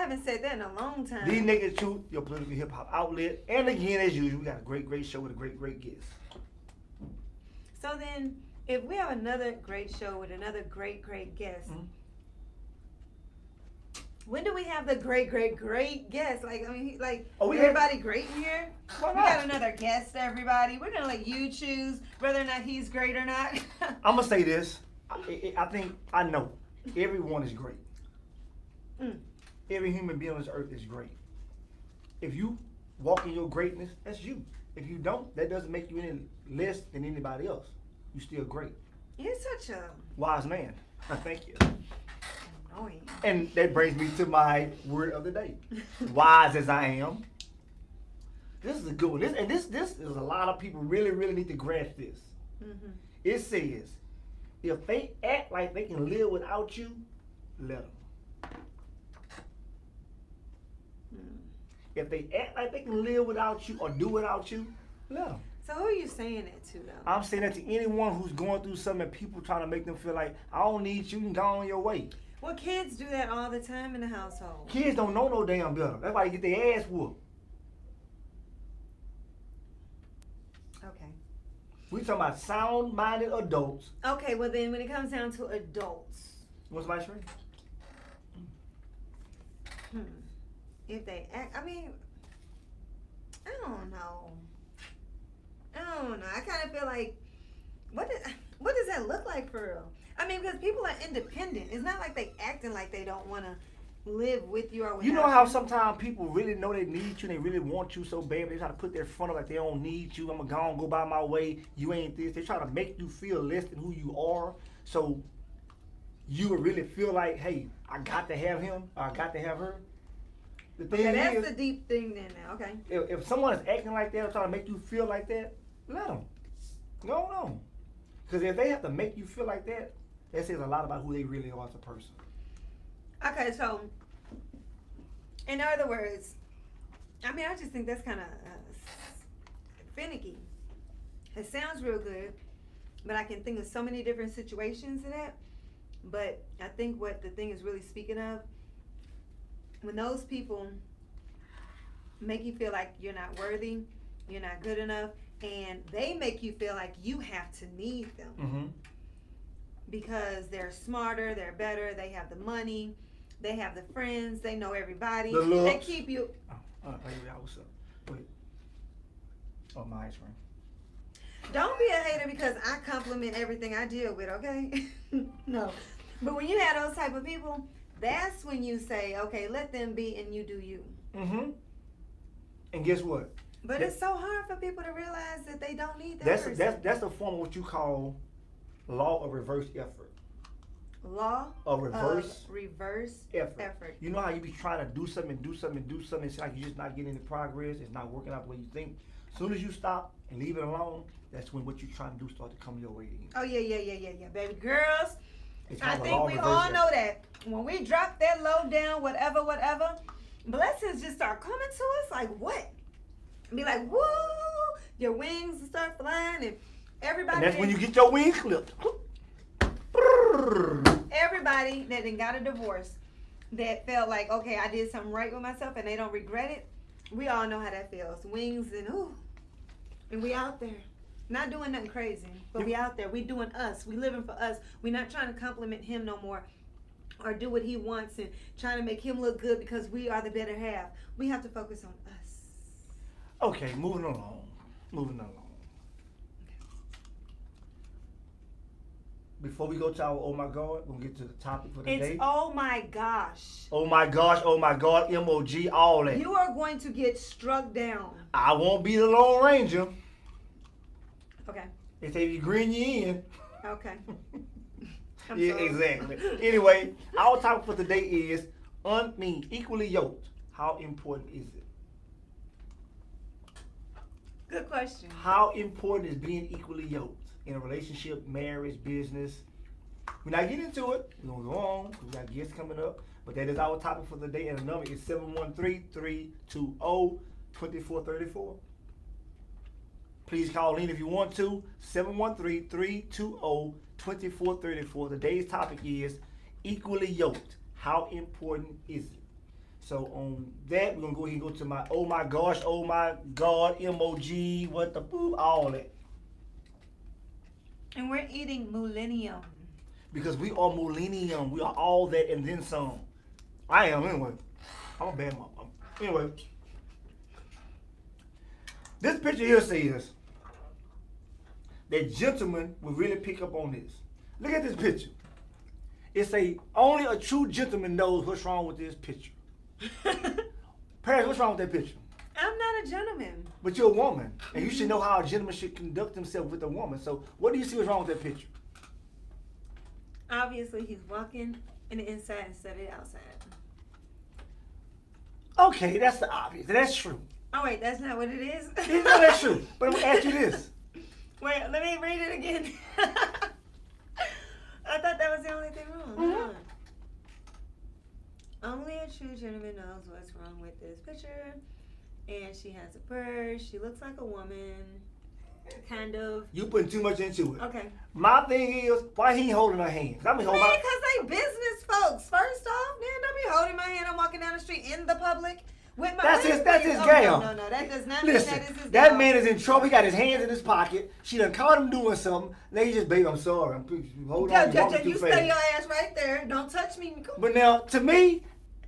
haven't said that in a long time. The Naked Truth, your political hip hop outlet. And again, as usual, we got a great show with a great guest. So then, if we have another great show with another great guest, when do we have the great guest? Like, I mean, like, everybody great here? Why We not? got another guest, everybody. We're gonna let you choose whether or not he's great or not. I'm gonna say this. I know everyone is great. Every human being on this earth is great. If you walk in your greatness, that's you. If you don't, that doesn't make you any less than anybody else. You're still great. You're such a Wise man. Thank you. annoying. And that brings me to my word of the day. Wise as I am. This is a good one. This is a lot of people really need to grasp this. Mm-hmm. It says, if they act like they can live without you, let them. If they act like they can live without you or do without you, let them. So who are you saying it to, though? I'm saying that to anyone who's going through something and people trying to make them feel like, I don't need you, you can go on your way. Well, kids do that all the time in the household. Kids don't know no damn better. That's why they get their ass whooped. Okay. We talking about sound-minded adults. Okay, well then when it comes down to adults, What's my screen? if they act, I mean, I don't know. I kind of feel like, what does that look like for real? I mean, because people are independent. It's not like they acting like they don't want to live with you or without You know how sometimes people really know they need you and they really want you so bad, but they try to put their front up like they don't need you. I'm going to go by my way. You ain't this. They try to make you feel less than who you are. So you would really feel like, hey, I got to have him or I got to have her. The thing that's is, the deep thing then now, okay. if someone is acting like that or trying to make you feel like that, let them. No. Because if they have to make you feel like that, that says a lot about who they really are as a person. Okay, so, in other words, I mean, I just think that's kind of finicky. It sounds real good, but I can think of so many different situations in that. But I think what the thing is really speaking of, when those people make you feel like you're not worthy, you're not good enough, and they make you feel like you have to need them because they're smarter, they're better, they have the money, they have the friends, they know everybody, they keep you. What's up? Wait. Oh, my ice cream. Don't be a hater because I compliment everything I deal with, okay? No. But when you have those type of people, that's when you say, okay, let them be and you do you. And guess what? But it's so hard for people to realize that they don't need that person. That's a form of what you call law of reverse effort. Law of reverse effort. You know how you be trying to do something, it's like you're just not getting any progress, it's not working out the way you think. As soon as you stop and leave it alone, that's when what you're trying to do start to come your way again. Oh, yeah. Baby girls, I think we all know that. When we drop that low down, whatever, blessings just start coming to us like what? Be like, woo! Your wings start flying and everybody. And that's when you get your wings clipped. Everybody that then got a divorce that felt like, okay, I did something right with myself and they don't regret it. We all know how that feels. Wings and ooh. And we out there. Not doing nothing crazy, but we out there. We doing us. We living for us. We not trying to compliment him no more or do what he wants and trying to make him look good because we are the better half. We have to focus on us. Okay, moving along. Before we go to our oh my God, we'll get to the topic for the day. It's oh my gosh. Oh my gosh, MOG, all that. You are going to get struck down. I won't be the Lone Ranger. Okay. They say if you green, you in. Okay. Yeah, sorry. Exactly. Anyway, our topic for today is equally yoked. How important is it? Good question. How important is being equally yoked in a relationship, marriage, business? We're not getting into it. We're going to go on. We got guests coming up. But that is our topic for the day. And the number is 713-320-2434. Please call in if you want to. 713-320-2434. Today's topic is equally yoked. How important is it? So on that, we're gonna go ahead and go to my oh my gosh, oh my god, emoji, what the boop, all that. And we're eating Millennium. Because we are millennium. We are all that and then some. I am anyway. I'm a bad mom. Anyway. This picture here says that gentlemen will really pick up on this. Look at this picture. It say only a true gentleman knows what's wrong with this picture. Paris, what's wrong with that picture? I'm not a gentleman. But you're a woman, and you should know how a gentleman should conduct himself with a woman. So what do you see what's wrong with that picture? Obviously, he's walking in the inside instead of the outside. Okay, that's the obvious. That's true. Oh, wait, that's not what it is? No, that's true. But I'm going to ask you this. Wait, let me read it again. I thought that was the only thing wrong. Mhm. Hold on. Only a true gentleman knows what's wrong with this picture. And she has a purse. She looks like a woman. Kind of. You putting too much into it. Okay. My thing is, why he ain't holding her hands? I mean, hold Man, my. because they business folks. First off, man, don't be holding my hand. I'm walking down the street in the public with my. That's his oh, gal. No, that does not Listen, mean that is his that gal. man is in trouble. He got his hands in his pocket. She done caught him doing something. Now he just, baby, I'm sorry. Hold on, you're walking You too stay fast. your ass right there. Don't touch me. But now, to me,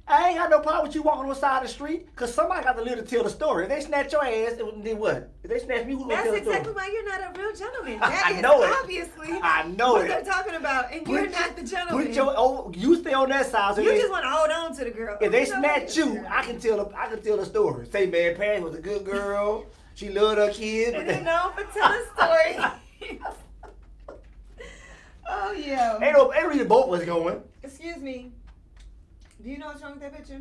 I ain't got no problem with you walking on the side of the street, because somebody got to live to tell the story. If they snatch your ass, then what? If they snatch me, who's going to That's tell the exactly story? why you're not a real gentleman. That I is know it. obviously I know what it. they're talking about, and you're not the gentleman. Put your, you stay on that side. So you they- just want to hold on to the girl. if they You know snatch what? you, I can tell the story. Say, man, Patty was a good girl. She loved her kids. And you know, for telling story. Oh yeah. Ain't really both was going. Excuse me. Do you know what's wrong with that picture?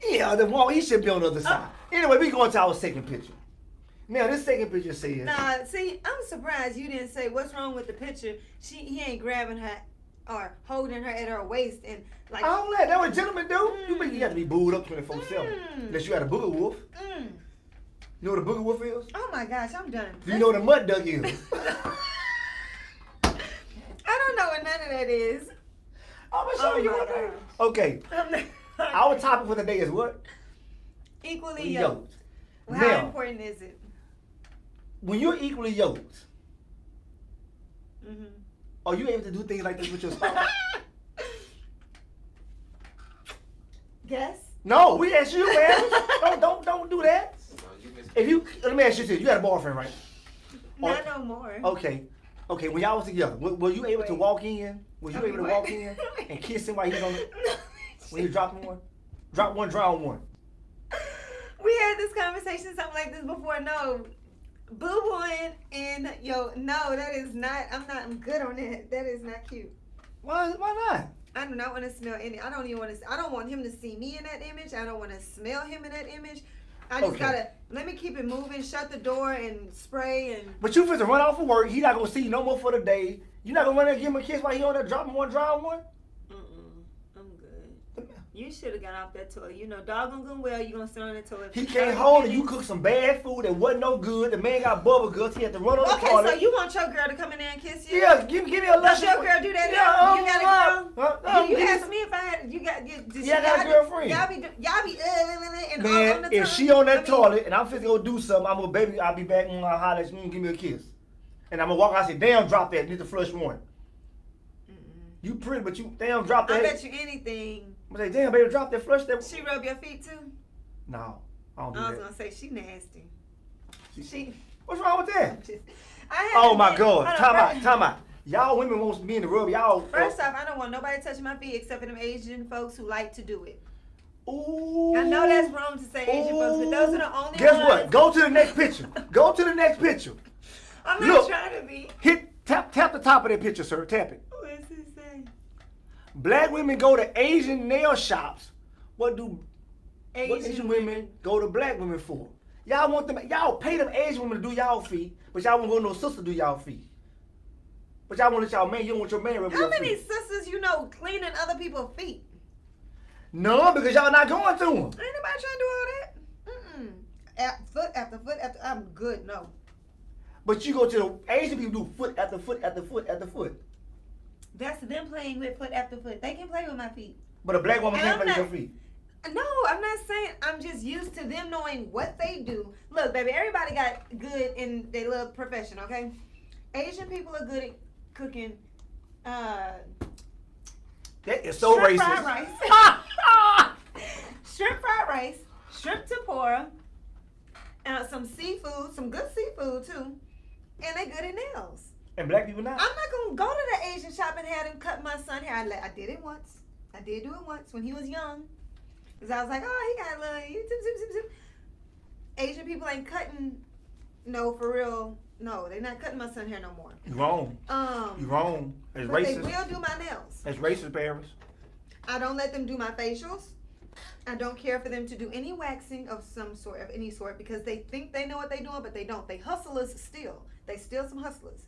Yeah, the one he should be on the other side. Anyway, we going to our second picture. Now, this second picture says. Nah, see, I'm surprised you didn't say what's wrong with the picture. He ain't grabbing her or holding her at her waist and like. I don't let that what gentlemen do. You got to be booed up 24/7. Unless you got a booger wolf. Mm. You know what a booger wolf is? Oh my gosh, I'm done. Do you know what a mud duck is? I don't know what none of that is. I'm gonna show you my what that is. God. Okay. I'm not- Our topic for the day is what? Equally Yoked. yoked. Well, Now, how important is it? when you're equally yoked, Mm-hmm. are you able to do things like this with your spouse? Guess. No, we asked you, man. don't do that. If you let me ask you this: you got a boyfriend, right? Not no more. Okay. When y'all was together, were you able to Wait. walk in? Was you Okay, able to wait. walk in and kiss him while he was on the, when you dropped one? Drop one, drown one. We had this conversation, something like this before. No, boo-booing and no, that is not. I'm good on that. That is not cute. Why not? I do not want to smell any. I don't even want to. I don't want him to see me in that image. I don't want to smell him in that image. I just Okay. gotta let me keep it moving. Shut the door and spray and. But you finna run off for work. He not gonna see you no more for the day. You not gonna run there and give him a kiss while he on there dropping one, drown one? I'm good. You should have got off that toilet. You know, doggone good well, you gonna sit on that toilet. He for can't 30 hold it. You minutes. cook some bad food that wasn't no good. The man got bubble guts. He had to run on the Okay, toilet. so you want your girl to come in there and kiss you? Yeah, give me a Does lesson. your girl do that? Yeah, You got a girl? You give me asked me if I had. You got. Yeah, I got a girlfriend. Y'all be and all on Man, the if she on that toilet and I'm finna go do something, I'm gonna baby, I'll be back and I'll holler at you and give me a kiss. And I'm gonna walk out and say, damn, drop that, need to flush one. You pretty, but you damn drop that. I bet you anything. I'm gonna say, damn, baby, drop that, flush that. She rub your feet too. No, I don't do I was that. gonna say she nasty. She. What's wrong with that? I had Oh to my get- God, hold time on, out, time out. Y'all women wants me in the rub, y'all. First off, I don't want nobody touching my feet except for them Asian folks who like to do it. Ooh. I know that's wrong to say Asian folks, but those are the only Guess ones. what? Go to the next picture. Go to the next picture. I'm not Look. trying to be. Tap the top of that picture, sir. Tap it. What does it say? Black women go to Asian nail shops. What Asian women go to black women for? Y'all want them? Y'all pay them Asian women to do y'all feet, but y'all won't go to no sister do y'all feet. But y'all want to let y'all man. You don't want your man rub How your many feet. sisters you know cleaning other people's feet? No, because y'all not going to them. Ain't nobody trying to do all that. Foot after foot after. I'm good. No. But you go to the Asian people do foot after foot after foot after foot. That's them playing with foot after foot. They can play with my feet. But a black woman And can't I'm play with not- your feet. No, I'm not saying. I'm just used to them knowing what they do. Look, baby, everybody got good in their little profession, okay? Asian people are good at cooking. That is so Shrimp racist. fried rice. Shrimp fried rice, shrimp tempura, some seafood, some good seafood too, and they good at nails. And black people not. I'm not gonna go to the Asian shop and have them cut my son hair. I did it once. I did do it once when he was young. Cause I was like, oh, he got a little zip. Asian people ain't cutting, no, for real. No, they're not cutting my son hair no more. You wrong. You wrong. That's But racist. they will do my nails. That's racist, Paris. I don't let them do my facials. I don't care for them to do any waxing of any sort, because they think they know what they're doing, but they don't. They hustlers still. They still some hustlers.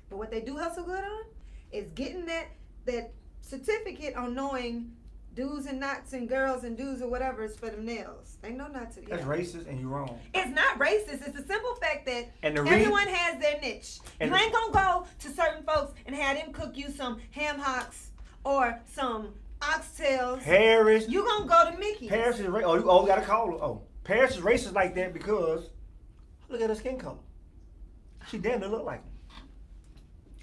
But what they do hustle good on is getting that certificate on knowing do's and nots and girls and dudes or whatever is for them nails. They know not to. That's racist and you're wrong. It's not racist. It's the simple fact that And everyone has their niche. And You ain't gonna go to certain folks and have them cook you some ham hocks or some oxtails. Paris. You gonna go to Mickey's. Paris is racist. Oh, you gotta call her. Oh, Paris is racist like that because look at her skin color. She damn near look like him.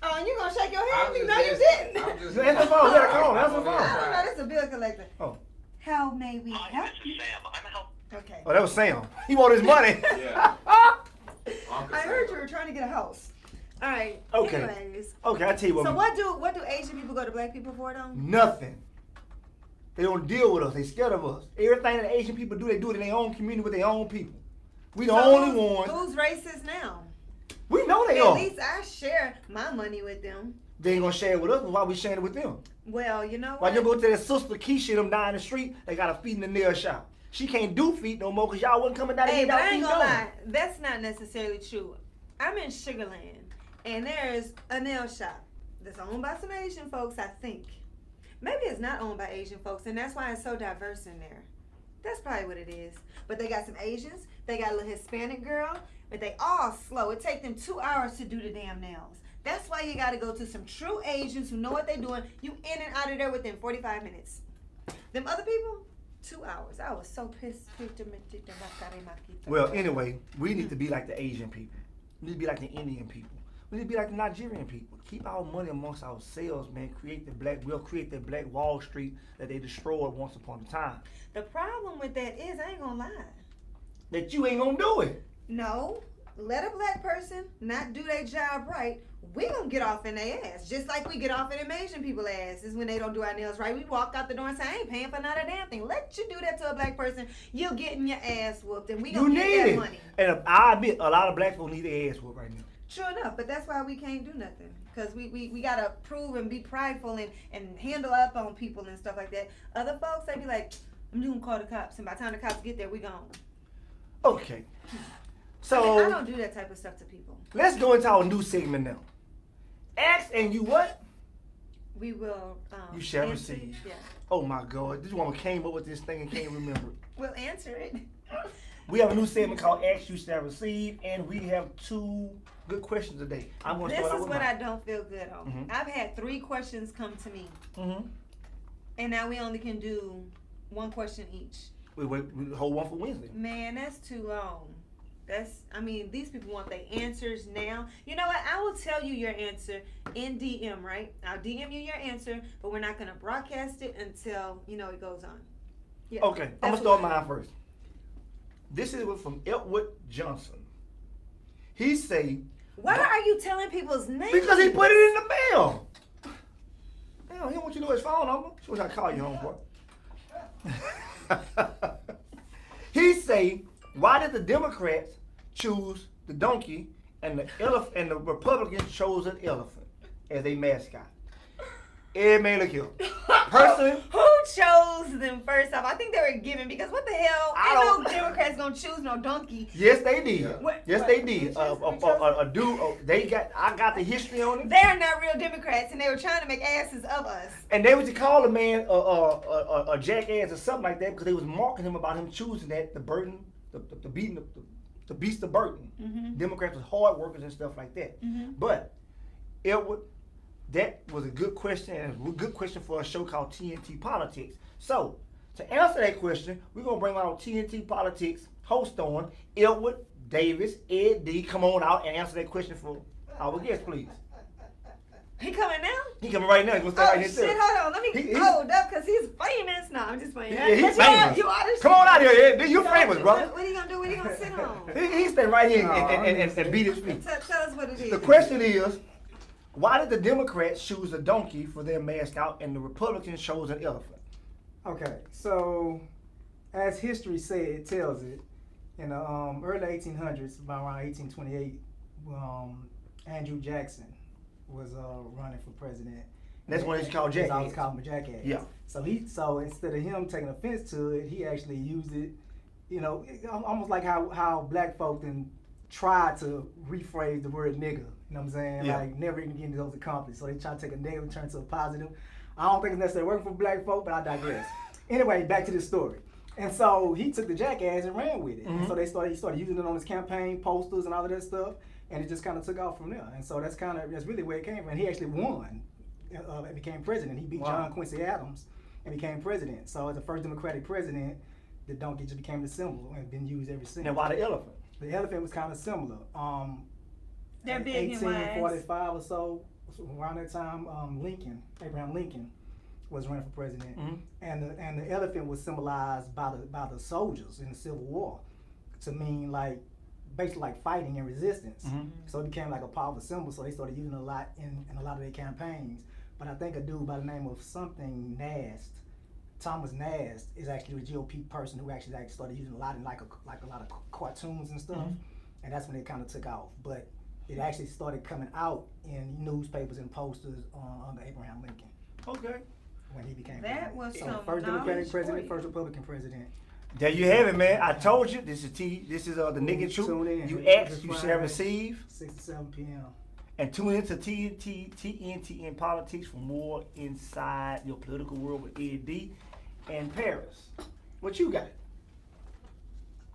Oh, and you gonna shake your head? I'm You just know you asking. didn't. I'm just That's the phone. Let her call. That's the I'm phone. I just don't know. This is a bill collector. Oh. How may we Hi, help this you? is Sam. I'm help. Okay. Oh, that was Sam. He want his money. Yeah. I heard you were trying to get a house. All right. Okay. Anyways. Okay, I tell you what. So what do Asian people go to black people for though? Nothing. They don't deal with us. They scared of us. Everything that Asian people do, they do it in their own community with their own people. We the only ones. Who's racist now? We know they At are. least I share my money with them. They ain't gonna share it with us, but why we sharing it with them? Well, you know Why what? you go to that sister Keisha them down the street, they got a feet in the nail shop. She can't do feet no more because y'all wasn't coming down Hey, there but and I get ain't y'all gonna feet lie. done. That's not necessarily true. I'm in Sugarland, and there's a nail shop that's owned by some Asian folks, I think. Maybe it's not owned by Asian folks, and that's why it's so diverse in there. That's probably what it is. But they got some Asians, they got a little Hispanic girl, but they all slow. It take them 2 hours to do the damn nails. That's why you gotta go to some true Asians who know what they're doing. You in and out of there within 45 minutes. Them other people, 2 hours. I was so pissed. Well, anyway, we need to be like the Asian people. We need to be like the Indian people. We need to be like the Nigerian people. Keep our money amongst ourselves, man. We'll create that black Wall Street that they destroyed once upon a time. The problem with that is, I ain't gonna lie. That you ain't gonna do it. No, let a black person not do their job right. We gonna get off in their ass, just like we get off in them Asian people asses when they don't do our nails right. We walk out the door and say, I ain't paying for not a damn thing. Let you do that to a black person, you're getting your ass whooped, and we You gonna get need that it. money. And I admit, a lot of black people need their ass whooped right now. Sure enough, but that's why we can't do nothing. Because we gotta prove and be prideful and handle up on people and stuff like that. Other folks, they be like, I'm just gonna call the cops, and by the time the cops get there, we gone. Okay. I So don't do that type of stuff to people. let's go into our new segment now. Ask and you what? We will. You shall answer- receive. Yeah, Oh my God, this woman came up with this thing and can't remember it. we'll answer it. We have a new segment called Ask You Shall Receive, and we have 2 good questions today. I'm going to This start out is with what mine. I don't feel good on. Mhm. I've had 3 questions come to me, Mm-hmm. and now we only can do 1 question each. We hold one for Wednesday. Man, that's too long. These people want their answers now. You know what? I will tell you your answer in DM, right? I'll DM you your answer, but we're not going to broadcast it until, it goes on. Yeah, Okay, I'm that's going to start what- mine first. This is from Elwood Johnson. He say, Why are you telling people's names? because he put it in the mail. Damn, he don't want you to know his phone number. She was I call you home for. He say, why did the Democrats choose the donkey and the elephant and the Republicans chose an elephant as a mascot? Hey man, look here. Personally, Who chose them first off? I think they were given because what the hell? I Ain't don't- no Democrats gonna choose no donkey. yes they did. Yeah. Yes What? they Who did. chose- who chose A dude. I got the history on it. They're not real Democrats, and they were trying to make asses of us. And they was to call the man a jackass or something like that because they was marking him about him choosing that the Burton, the beating the beast of Burton. Mhm. Democrats was hard workers and stuff like that. Mhm. But that was a good question and a good question for a show called TNT Politics. So To answer that question, we're gonna bring on TNT Politics host on Edward Davis, Ed D. Come on out and answer that question for our guest, please. He coming now? He coming right now. He gonna stay Oh right here shit, too. hold on. Let me hold up because he's famous. No, I'm just playing. Yeah, he's But famous. You are Come on out here, Ed. You're famous, brother. What are you gonna do? What are you gonna sit on? He stay right here and beat his feet. Tell us what it is. The question is, why did the Democrats choose a donkey for their mascot and the Republicans chose an elephant? Okay, so as history tells it, in the early 1800s, about around 1828, Andrew Jackson was running for president. That's when he's called Jackass. I Jackass. was calling him Jackass. Yeah. So instead of him taking offense to it, he actually used it, almost like how black folk then try to rephrase the word nigga. You know what I'm saying? Yeah. Like never even getting those accomplished. So they try to take a negative and turn it to a positive. I don't think it's necessarily working for black folk, but I digress. Anyway, back to this story. And so he took the Jackass and ran with it. Mm-hmm. And so he started using it on his campaign posters and all of that stuff. And it just kind of took off from there. And so that's really where it came from. And he actually won and became president. He beat John Quincy Adams and became president. So as the first Democratic president, the donkey just became the symbol and been used ever since. Now, why the elephant? The elephant was kind of similar. They're in big and wise. 1845 or so, around that time, Abraham Lincoln was running for president, and the elephant was symbolized by the soldiers in the Civil War to mean like basically like fighting and resistance. So it became like a powerful symbol. So they started using it a lot in a lot of their campaigns. But I think a dude by the name of something Nast, Thomas Nast, is actually a GOP person who actually started using a lot in like a lot of cartoons and stuff. And that's when it kind of took off. But it actually started coming out in newspapers and posters under Abraham Lincoln. Okay. When he became That president. was So some first Democratic knowledge for president, you. first Republican president. There you have it, man. I told you. This is the nigga Tune truth. in. You This ask, is you shall Friday. receive. 6 to 7 p.m. And tune into TNT in Politics for more inside your political world with Ed D and Paris. What you got?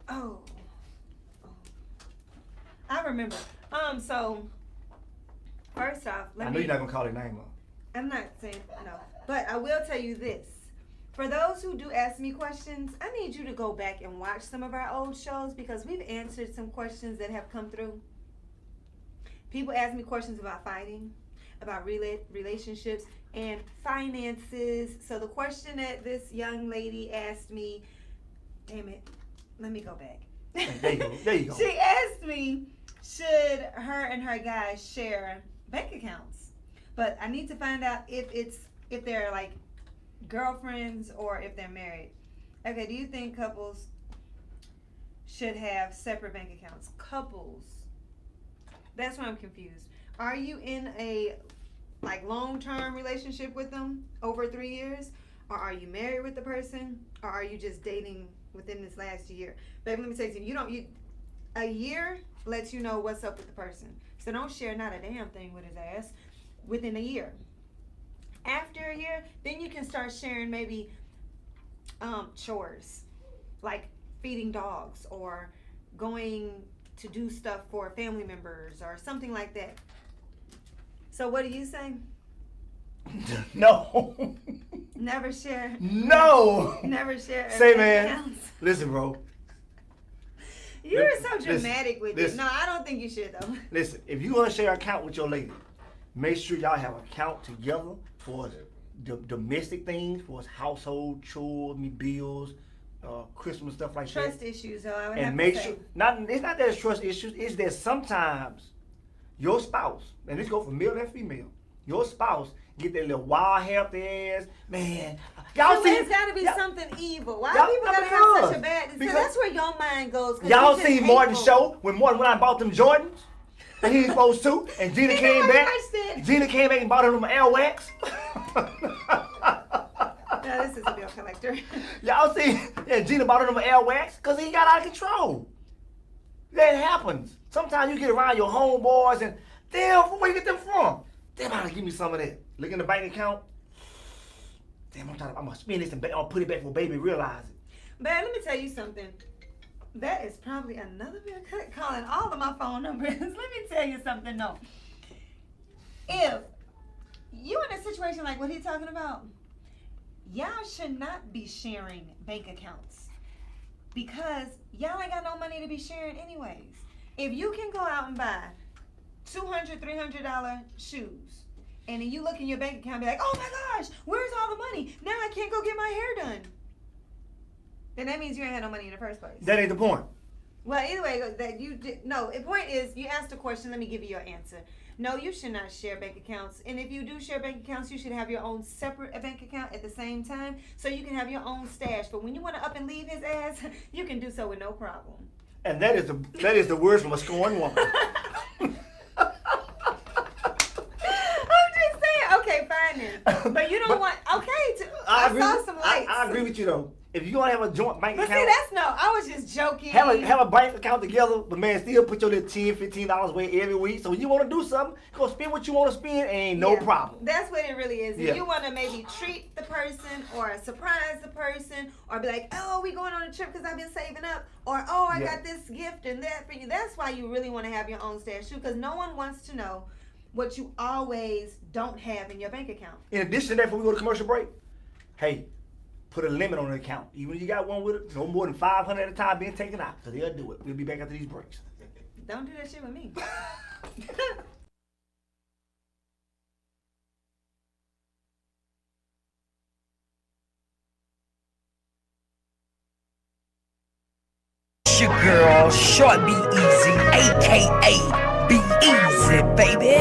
Oh. I remember. So first off, I know you're not gonna call their name up. I'm not saying no, but I will tell you this. For those who do ask me questions, I need you to go back and watch some of our old shows because we've answered some questions that have come through. People ask me questions about fighting, about relationships, and finances. So the question that this young lady asked me, damn it, let me go back. There you go. There you go. She asked me, should her and her guys share bank accounts? But I need to find out if they're like girlfriends or if they're married. Okay, do you think couples should have separate bank accounts? Couples. That's why I'm confused. Are you in a like long-term relationship with them over 3 years? Or are you married with the person? Or are you just dating within this last year? Baby, let me say something. A year lets you know what's up with the person. So don't share not a damn thing with his ass within a year. After a year, then you can start sharing maybe chores, like feeding dogs or going to do stuff for family members or something like that. So what do you say? No. Never share. No. Never share. Say, bank man. accounts. Listen, bro. You're so Listen, dramatic with it. listen. No, I don't think you should though. Listen, if you want to share an account with your lady, make sure y'all have an account together for the domestic things, for household chores, bills, Christmas stuff like Trust that. issues, though. I would have And to make say. sure it's not that it's trust issues, it's that sometimes your spouse, and this go for male and female, your spouse get that little wild hair up their ass, man. Y'all So see it's got to be y'all- something evil. Why y'all- people no, gotta have because- such a bad? So because- that's where your mind goes. 'cause Y'all you just seen Martin's hateful. show when Martin went out and bought them Jordans? And he was supposed to, and Gina He came never back. watched it. Gina came back and bought him Air Wax. No, this is a bill collector. Y'all see, yeah, Gina bought him Air Wax because he got out of control. That happens. Sometimes you get around your homeboys and, damn, where you get them from? Damn, I gotta give me some of that. Look in the bank account. Damn, I'm gonna spend this and I'll put it back for baby realize it. Man, let me tell you something. That is probably another bill calling all of my phone numbers. Let me tell you something, though. If you in a situation like what he's talking about, y'all should not be sharing bank accounts because y'all ain't got no money to be sharing anyways. If you can go out and buy $200, $300 shoes, and then you look in your bank account and be like, oh my gosh, where's all the money? Now I can't go get my hair done. Then that means you ain't had no money in the first place. That ain't the point. Well, anyway, that you did, no, the point is, you asked a question, let me give you your answer. No, you should not share bank accounts. And if you do share bank accounts, you should have your own separate bank account at the same time so you can have your own stash. But when you want to up and leave his ass, you can do so with no problem. And that is the words from a scorned woman. I'm just saying, okay, fine then. But you don't want, okay, I saw some lights. I agree with you though. If you're gonna have a joint bank But account, see, that's no, I was just joking. have a bank account together, but man, still put your little $10, $15 away every week. So when you want to do something, go spend what you want to spend, ain't no problem. That's what it really is. If Yeah. you want to maybe treat the person or surprise the person or be like, oh, we going on a trip because I've been saving up, or oh, I got this gift and that for you. That's why you really want to have your own stash too, because no one wants to know what you always don't have in your bank account. In addition to that, before we go to commercial break, hey, put a limit on the account. Even if you got one with it, no more than 500 at a time being taken out. So they'll do it. We'll be back after these breaks. Don't do that shit with me. It's your girl, Short Be Easy, aka Be Easy, baby.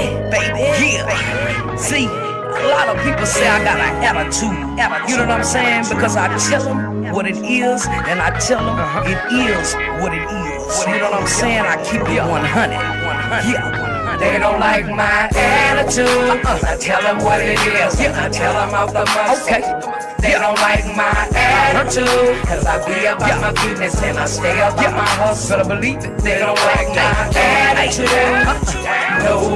Yeah. See, a lot of people say I got an attitude. You know what I'm saying? Because I tell them what it is, and I tell them it is what it is. You know what I'm saying? I keep it 100. Yeah. They don't like my attitude. I tell them what it is. I tell them out the mouth. Okay. They don't like my attitude, cause I be about my business and I stay about my hustle. Better believe it. They don't like my attitude. No.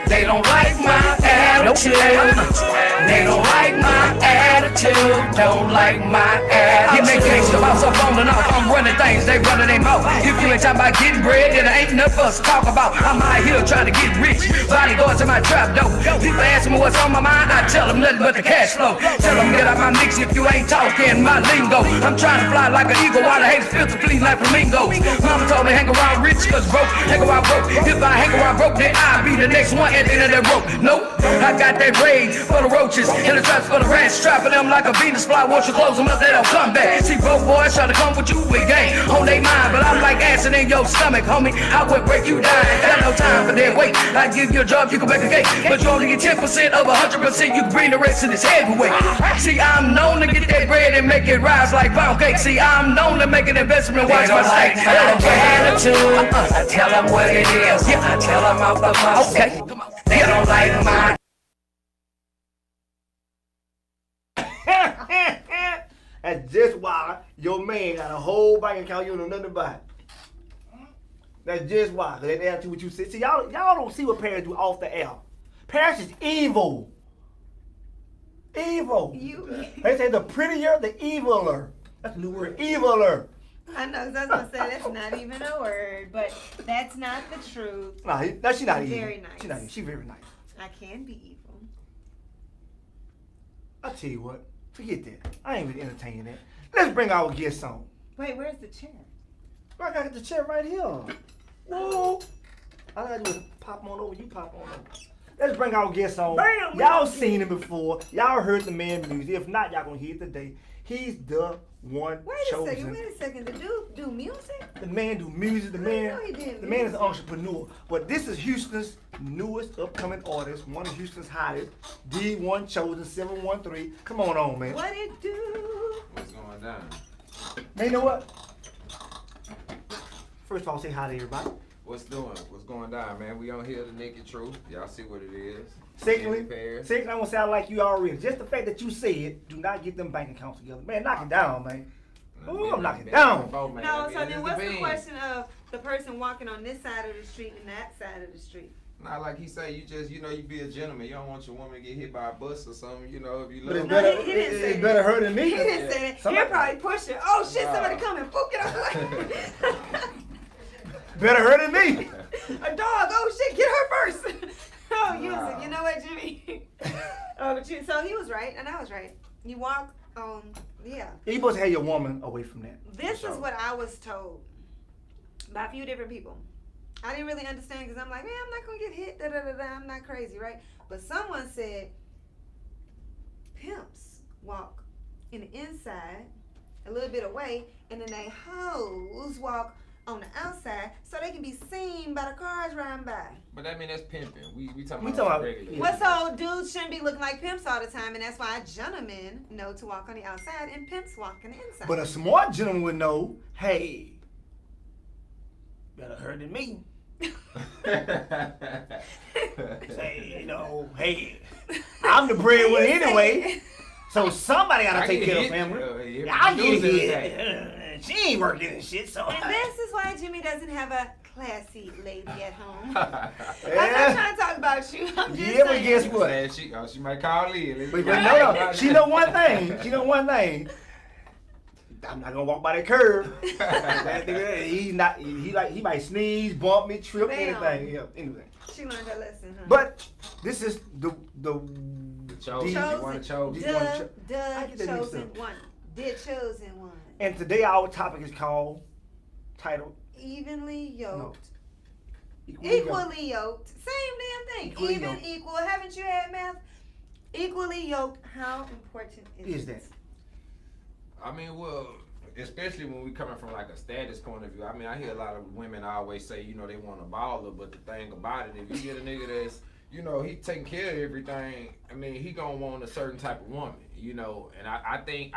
They don't like my attitude. They don't like my attitude. Don't like my attitude. You make gangsta boss up on and off. I'm running things, they running their mouth. If you ain't talking about getting bread, then there ain't nothing for us to talk about. I'm out here trying to get rich. Bodyguards in my trap dope. People ask me what's on my mind, I tell them nothing but the cash flow. Tell them get out my mix if you ain't talking my lingo. I'm trying to fly like an eagle while the haters filter fleeing like flamingos. Mama told me hang around rich cause broke, hang around broke. If I hang around broke, then I'll be the next one at the end of that rope. Nope, I got that raid for the roaches and the traps for the rats. Trapping them like a Venus fly. Once you close them up, they don't come back. See, broke boys try to come with you with game on they mind, but I'm like acid in your stomach, homie. I would break you down. Got no time for that. Wait, I give you a job, you can bake a cake, but you only get 10% of 100%. You can bring the rest of this heavyweight. See, I'm known to get that bread and make it rise like pound cake. See, I'm known to make an investment. Watch my like attitude. I tell them what it is. I tell them out the mouth. Okay, they don't like my. That's just why your man got a whole bank account you don't know nothing about. That's just why. Cause they ask you what you said. See, y'all don't see what parents do off the air. Parents is evil. Evil. They say the prettier, the eviler. That's a new word. Eviler. I know, 'cause I was gonna say that's not even a word, but that's not the truth. No, she's not evil. Very nice. She's not evil. She's very nice. I can be evil. I'll tell you what. Forget that. I ain't really entertaining that. Let's bring our guests on. Wait, where's the chair? I got the chair right here. Whoa. All I gotta do is pop on over. You pop on over. Let's bring our guests on. Bam! Y'all seen him before. Y'all heard the man music. If not, y'all gonna hear it today. He's the one chosen. Wait a second. The dude do music? The man do music. The man know he did the man is an music. entrepreneur. But this is Houston's newest upcoming artist. One of Houston's hottest. D1 chosen 713. Come on, man. What it do? What's going down? Man, you know what? First of all, say hi to everybody. What's going down, man? We on here, the naked truth. Y'all see what it is. Secondly, Pairs. I want to sound like you already. Just the fact that you said, do not get them bank accounts together. Man, knock it down, man. Ooh, I'm knocking it down. No, so then what's the question of the person walking on this side of the street and that side of the street? Not like he say, you just, you be a gentleman. You don't want your woman to get hit by a bus or something, if you But love it's her. better, he didn't say it's better her than me. He didn't say that. He'll Somebody- probably push it. Oh shit, somebody coming. Boop, get out the way. Better her than me. A dog. Oh shit, get her first. No, you know what, Jimmy? So he was right, and I was right. You walk on, yeah. You supposed to have your woman away from that. This is what I was told by a few different people. I didn't really understand because I'm like, man, I'm not gonna get hit. Da da da da. I'm not crazy, right? But someone said pimps walk in the inside, a little bit away, and then they hoes walk on the outside so they can be seen by the cars riding by. But I mean, that's pimping. We talking We about talking about- regular. yeah. Well, so dudes shouldn't be looking like pimps all the time, and that's why gentlemen know to walk on the outside and pimps walk on the inside. But a smart gentleman would know, hey, better her than me. Say, you know, hey, I'm the breadwinner anyway, so somebody gotta I take get care of hit. family. Yeah, I you get lose hit. everything. She ain't working and shit, so. And this is why Jimmy doesn't have a classy lady at home. I'm Yeah. not trying to talk about you. I'm just Yeah, but saying. guess what? Man, she might call in. But no. She know one thing. She know one thing. I'm not gonna walk by that curb. That nigga, he might sneeze, bump me, trip, Bam. anything. Yeah, anything. She learned her lesson, huh? But this is the Chosen. the- You want to chosen. You wanna The, cho- I get that mixed chosen up. one. The chosen one. And today our topic is called, titled, Evenly yoked. Equally Yoked. Equally yoked. Same damn thing. Equally Even, yoked. equal. Haven't you had math? Equally yoked. How important is Is that? I mean, well, especially when we coming from like a status point of view. I mean, I hear a lot of women always say, you know, they want a baller, but the thing about it, if you get a nigga that's, you know, he taking care of everything, I mean, he gonna want a certain type of woman, you know. And I think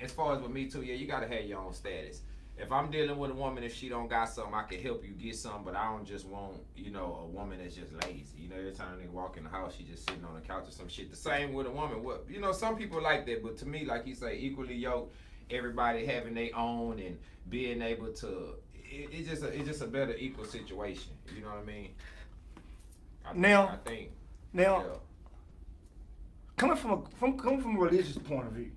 as far as with me too, yeah, you gotta have your own status. If I'm dealing with a woman, if she don't got something, I can help you get something, but I don't just want, you know, a woman that's just lazy. You know, every time they walk in the house, she just sitting on the couch or some shit. The same with a woman. What, you know, some people like that, but to me, like you say, equally yoked, everybody having their own and being able to, it's just a better equal situation. You know what I mean? Now- I think. Now, Yeah. coming from a religious point of view,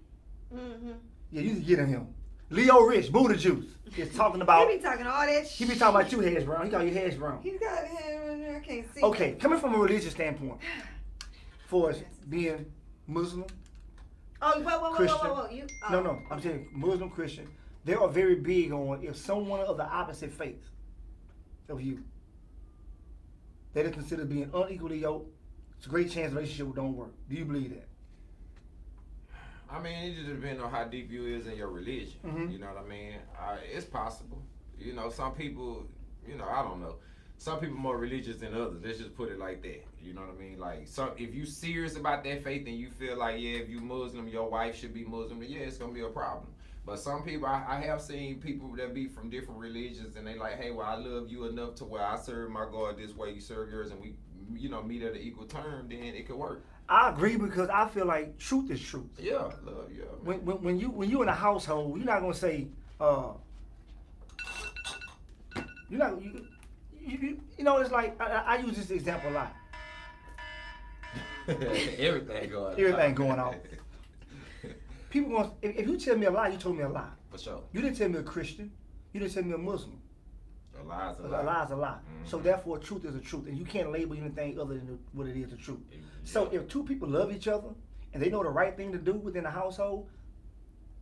Mm-hmm. yeah, you can get in him. Leo Rich, Buddha Juice, is talking about. He be talking all that shit. He be talking about your hash brown. He got your hash brown. He's got hair. I can't see. Okay, coming from a religious standpoint, for us being Muslim, Oh, whoa. Christian. You, no, I'm saying Muslim, Christian, they are very big on if someone of the opposite faith of you, that is considered being unequally yoked, it's a great chance the relationship don't work. Do you believe that? I mean, it just depends on how deep you is in your religion. Mhm. You know what I mean? It's possible. You know, some people, you know, I don't know. Some people more religious than others. Let's just put it like that. You know what I mean? Like, if you serious about that faith and you feel like, yeah, if you Muslim, your wife should be Muslim, then yeah, it's gonna be a problem. But some people, I have seen people that be from different religions, and they like, hey, well, I love you enough to where I serve my God this way, you serve yours, and we, you know, meet at an equal term, then it could work. I agree because I feel like truth is truth. Yeah, love, yeah. When you in a household, you're not gonna say, you're not you know, it's like I use this example a lot. Everything going on. Everything going on. People going, if you tell me a lie, you told me a lie. For sure. You didn't tell me a Christian. You didn't tell me a Muslim. A lie's a A lie. lie is a lie. So Mhm. therefore, truth is a truth, and you can't label anything other than what it is the truth. So if two people love each other and they know the right thing to do within the household,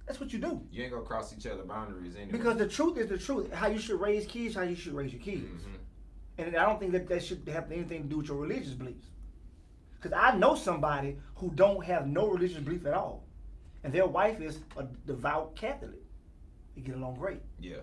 that's what you do. You ain't gonna cross each other's boundaries anyway. Because the truth is the truth. How you should raise kids, how you should raise your kids. Mhm. And I don't think that should have anything to do with your religious beliefs. Because I know somebody who don't have no religious belief at all, and their wife is a devout Catholic. They get along great. Yeah.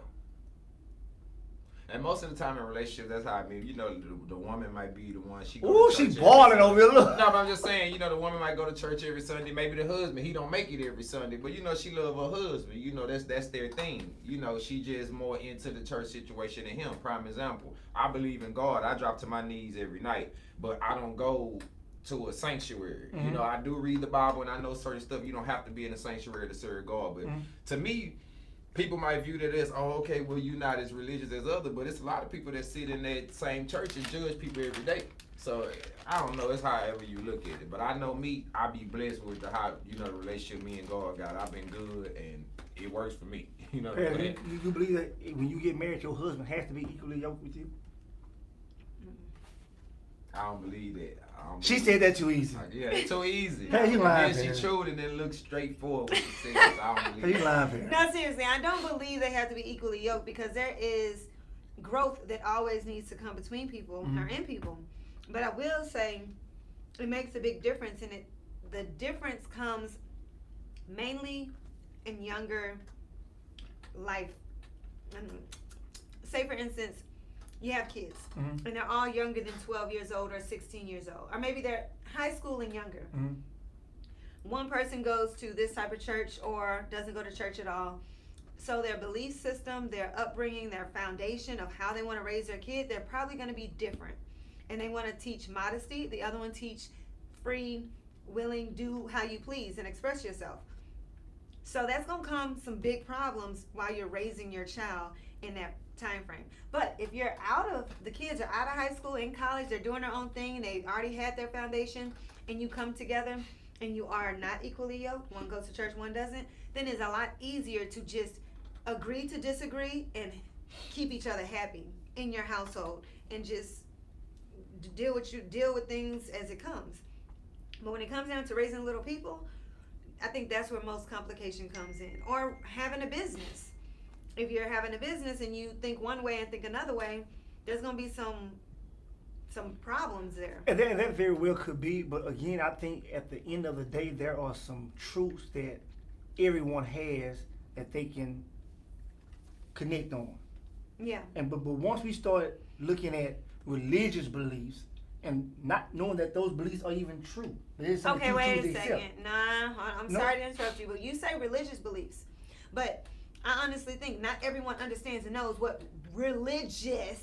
And most of the time in relationships, that's how I mean. You know, the woman might be the one she. Go Ooh, to she church every balling Sunday. over here. Look. No, but I'm just saying, you know, the woman might go to church every Sunday. Maybe the husband, he don't make it every Sunday, but you know, she love her husband. You know, that's their thing. You know, she just more into the church situation than him. Prime example. I believe in God. I drop to my knees every night, but I don't go to a sanctuary. You Mhm. know, I do read the Bible and I know certain stuff. You don't have to be in a sanctuary to serve God, but Mhm. to me, people might view that as, oh, okay, well, you're not as religious as other, but it's a lot of people that sit in that same church and judge people every day. So I don't know, it's however you look at it. But I know me, I be blessed with how, you know, the relationship me and God got. I've been good and it works for me. You know what Yeah, I'm saying? you believe that when you get married, your husband has to be equally yoked with you? I don't believe that. I don't She believe said that too easy. Like, yeah, it's too easy. Hey, you lying, And then man. she chewed and then looked straight forward when she said it. I don't Hey, believe you it. lying, Perry. No, seriously, I don't believe they have to be equally yoked because there is growth that always needs to come between people or in people. But I will say it makes a big difference, and the difference comes mainly in younger life. Say, for instance, you have kids, and they're all younger than 12 years old or 16 years old, or maybe they're high school and younger. One person goes to this type of church or doesn't go to church at all. So their belief system, their upbringing, their foundation of how they want to raise their kid, they're probably going to be different. And they want to teach modesty. The other one teach free, willing, do how you please and express yourself. So that's going to come some big problems while you're raising your child in that time frame. But if you're the kids are out of high school, in college, they're doing their own thing, and they already had their foundation, and you come together and you are not equally yoked, one goes to church, one doesn't, then it's a lot easier to just agree to disagree and keep each other happy in your household and just deal with things as it comes. But when it comes down to raising little people, I think that's where most complication comes in. Or having a business. If you're having a business and you think one way and think another way, there's gonna be some problems there. And that very well could be, but again, I think at the end of the day, there are some truths that everyone has that they can connect on. Yeah. And but once we start looking at religious beliefs and not knowing that those beliefs are even true, Okay, wait a second. Nah, I'm sorry to interrupt you, but you say religious beliefs. But I honestly think not everyone understands and knows what religious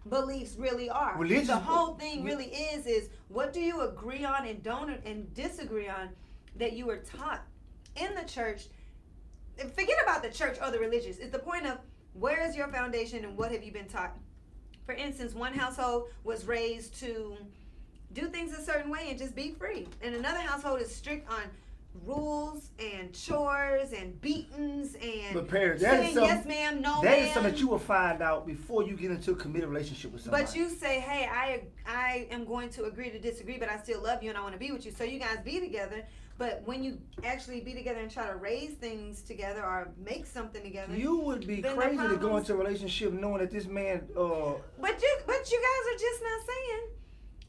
beliefs really are. The whole thing really is what do you agree on and don't and disagree on that you were taught in the church. Forget about the church or the religious. It's the point of where is your foundation and what have you been taught. For instance, one household was raised to do things a certain way and just be free, and another household is strict on rules and chores and beatings and But Perry, saying yes ma'am, no that ma'am. is something that you will find out before you get into a committed relationship with somebody. But you say, hey, I am going to agree to disagree, but I still love you and I want to be with you. So you guys be together. But when you actually be together and try to raise things together or make something together, you would be then the crazy to go problems- into a relationship knowing that this man But you guys are just not saying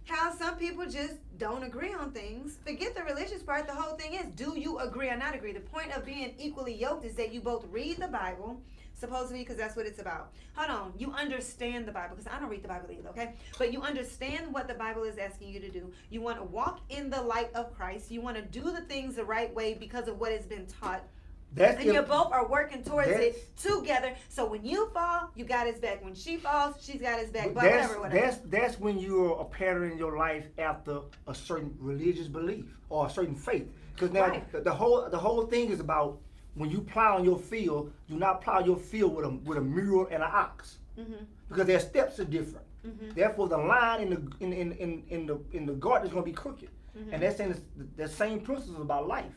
how some people just don't agree on things. Forget the religious part. The whole thing is, do you agree or not agree? The point of being equally yoked is that you both read the Bible, supposedly, because that's what it's about. Hold on. You understand the Bible, because I don't read the Bible either, okay? But you understand what the Bible is asking you to do. You want to walk in the light of Christ. You want to do the things the right way because of what has been taught. that's And you both are working towards That's- it together. So when you fall, you got his back. When she falls, she's got his back. But that's, whatever. that's when you're a pattern in your life after a certain religious belief or a certain faith. Because now Right. the whole thing is about when you plow your field, you not plow your field with a mule and an ox, because their steps are different. Therefore, the line in the garden is going to be crooked, and that's saying the same principles about life.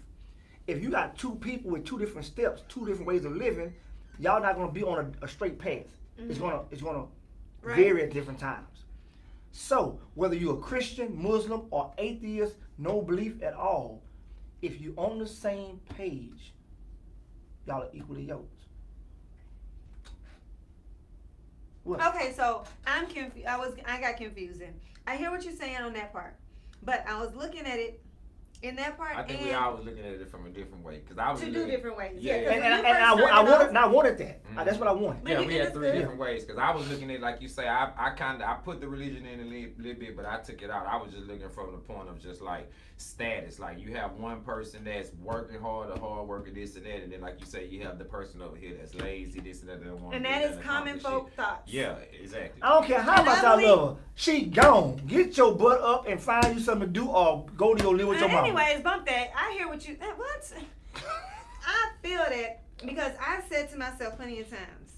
If you got two people with two different steps, two different ways of living, y'all not going to be on a straight path. It's gonna Right. vary at different times. So whether you're a Christian, Muslim, or atheist, no belief at all, if you're on the same page, y'all are equally yoked. What? Okay, so I'm confused. I got confused then. I hear what you're saying on that part, but I was looking at it in that part I think we all was looking at it from a different way. Cause I was to do looking- different ways. Yeah, Yeah, yeah. 'cause when you first I started wanted, off- I wanted that. Mhm. That's what I wanted. But Yeah, you we can had three just- different ways. Cause I was looking at it like you say. I put the religion in a little bit, but I took it out. I was just looking from the point of just like status. Like you have one person that's working hard, a hard worker, this and that, and then like you say, you have the person over here that's lazy, this and that, don't want. and that is common folk thoughts. Yeah, exactly. I don't care how And much I I believe- love her. She gone. Get your butt up and find you something to do, or go to your live with your mama. Anyways, bump that. I hear what you. What? I feel that because I said to myself plenty of times,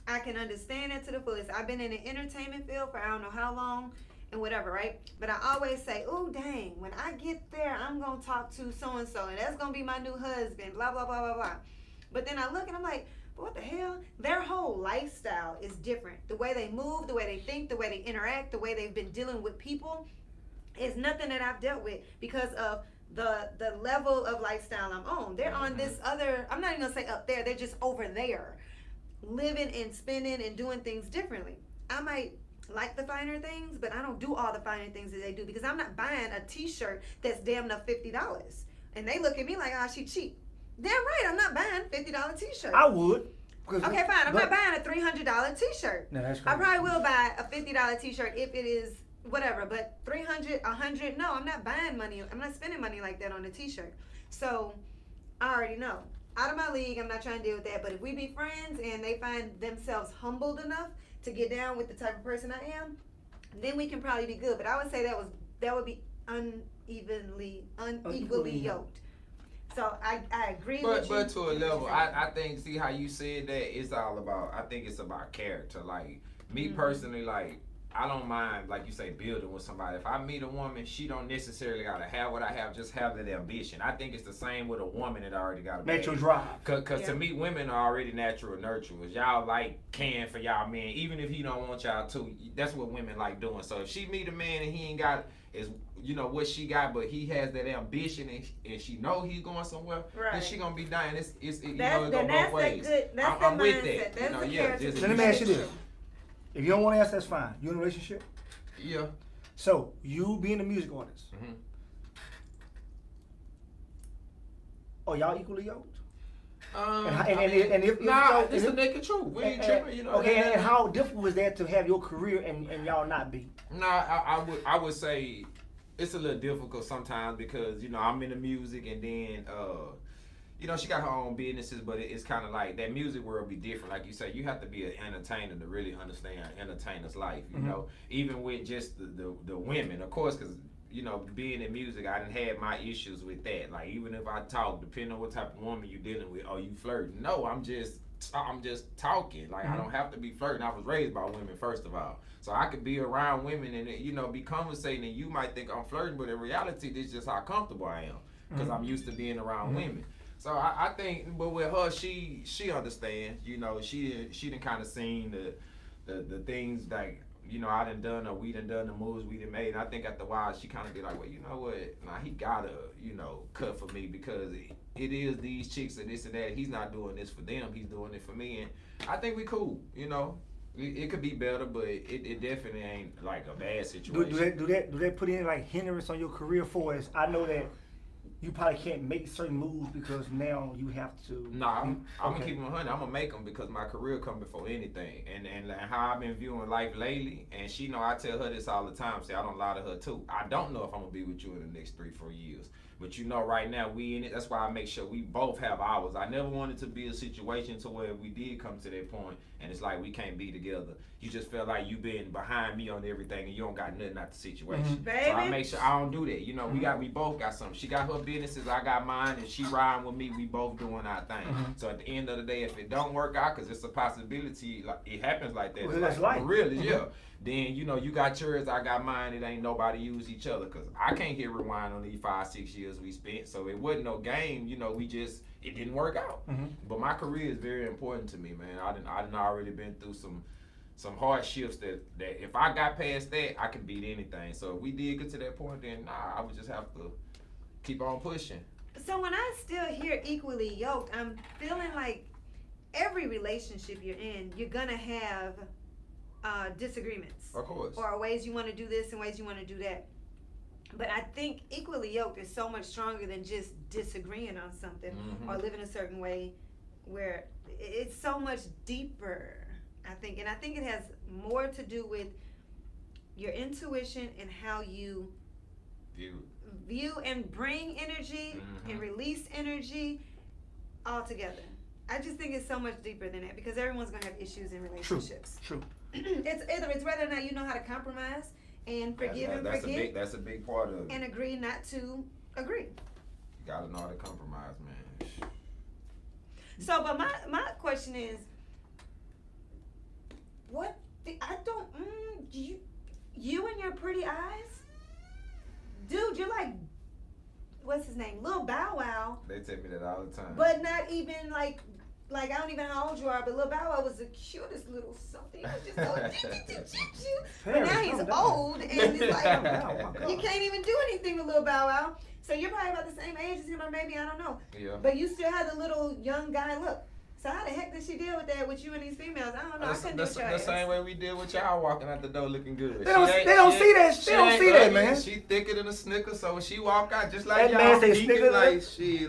I can understand it to the fullest. I've been in the entertainment field for I don't know how long and whatever, right? But I always say, oh, dang, when I get there, I'm going to talk to so-and-so, and that's going to be my new husband, blah, blah, blah, blah, blah. But then I look and I'm like, But what the hell? Their whole lifestyle is different. The way they move, the way they think, the way they interact, the way they've been dealing with people is nothing that I've dealt with because of the level of lifestyle I'm on. They're on this other, I'm not even gonna say up there, they're just over there, living and spending and doing things differently. I might like the finer things, but I don't do all the finer things that they do because I'm not buying a t-shirt that's damn near $50. And they look at me like, oh, she cheap. Damn right, I'm not buying $50 t-shirt. I would. Okay, fine. I'm not buying a $300 t-shirt. No, that's I crazy. probably will buy a $50 t-shirt if it is whatever, but $300, $100, no, I'm not buying money. I'm not spending money like that on a t-shirt. So I already know. Out of my league, I'm not trying to deal with that. But if we be friends and they find themselves humbled enough to get down with the type of person I am, then we can probably be good. But I would say that would be unequally yoked. So I agree with you. But to a level, I think, see how you said that, it's all about, I think it's about character. Like, me personally, like, I don't mind, like you say, building with somebody. If I meet a woman, she don't necessarily gotta have what I have, just have that ambition. I think it's the same with a woman that already got a Natural bag. drive. Cause to me, women are already natural nurturers. Y'all like can for y'all man, even if he don't want y'all to. That's what women like doing. So if she meet a man and he ain't got is what she got, but he has that ambition and she know he's going somewhere, then she gonna be dying. It's it go both ways. I'm with that. That's the Yeah. character. So let me ask you this. If you don't want to answer, that's fine. You in a relationship? Yeah. So, you being a music artist, are y'all equally yoked? It's the naked truth. We ain't tripping, Okay, and how difficult was that to have your career and y'all not be? I would say it's a little difficult sometimes because I'm in the music and then she got her own businesses, but it's kind of like that music world be different. Like you say, you have to be an entertainer to really understand an entertainer's life. You know, even with just the women, of course, because being in music, I done had my issues with that. Like even if I talk, depending on what type of woman you dealing with, are you flirting? No, I'm just talking. Like I don't have to be flirting. I was raised by women first of all, so I could be around women and be conversating, and you might think I'm flirting, but in reality, this is just how comfortable I am because I'm used to being around women. So I think, but with her, she understands. She done kind of seen the things like I done or we done the moves we done made. And I think after a while she kind of be like, well, you know what? Nah, he gotta cut for me because it is these chicks and this and that. He's not doing this for them. He's doing it for me, and I think we cool. It could be better, but it definitely ain't like a bad situation. Do they put in like hindrance on your career for us? I know that you probably can't make certain moves because now you have to. Nah, I'm gonna keep them 100. I'm gonna make them because my career come before anything, and how I've been viewing life lately. And she know I tell her this all the time. See, I don't lie to her too. I don't know if I'm gonna be with you in the next 3-4 years, but right now we in it. That's why I make sure we both have ours. I never wanted to be a situation to where we did come to that point, and it's like we can't be together. You just feel like you been behind me on everything, and you don't got nothing out the situation. So I make sure I don't do that. We both got something. She got her businesses, I got mine, and she riding with me. We both doing our thing. So at the end of the day, if it don't work out, because it's a possibility, like it happens like that. Well, that's life. Really, yeah. Then you got yours, I got mine. It ain't nobody use each other, because I can't hit rewind on these 5-6 years we spent. So it wasn't no game. It didn't work out. But my career is very important to me, man. I done already been through some hardships that if I got past that, I could beat anything. So if we did get to that point, then I would just have to keep on pushing. So when I still hear equally yoked, I'm feeling like every relationship you're in, you're gonna have disagreements. Of course. Or ways you want to do this and ways you want to do that. But I think equally yoked is so much stronger than just disagreeing on something or living a certain way, where it's so much deeper, I think. And I think it has more to do with your intuition and how you view and bring energy and release energy all together. I just think it's so much deeper than that because everyone's gonna have issues in relationships. True. It's whether or not you know how to compromise and forgive and forget. That's a big part of it. And agree not to agree. You gotta know how to compromise, man. So, but my question is, you and your pretty eyes, dude, you're like, what's his name, Lil Bow Wow. They tell me that all the time. But not even like like, I don't even know how old you are, but Lil Bow Wow was the cutest little something. He was just so cute. But now he's old, and it's like, you can't even do anything with Lil Bow Wow. So you're probably about the same age as him, or maybe, I don't know. Yeah. But you still have the little young guy look. So how the heck did she deal with that with you and these females? I don't know. I couldn't do it with your The ass. same way we did with y'all walking out the door looking good. They don't see that. They don't see that, man. She thicker than a Snicker, so when she walk out, just like That y'all, man say geeking, Snicker,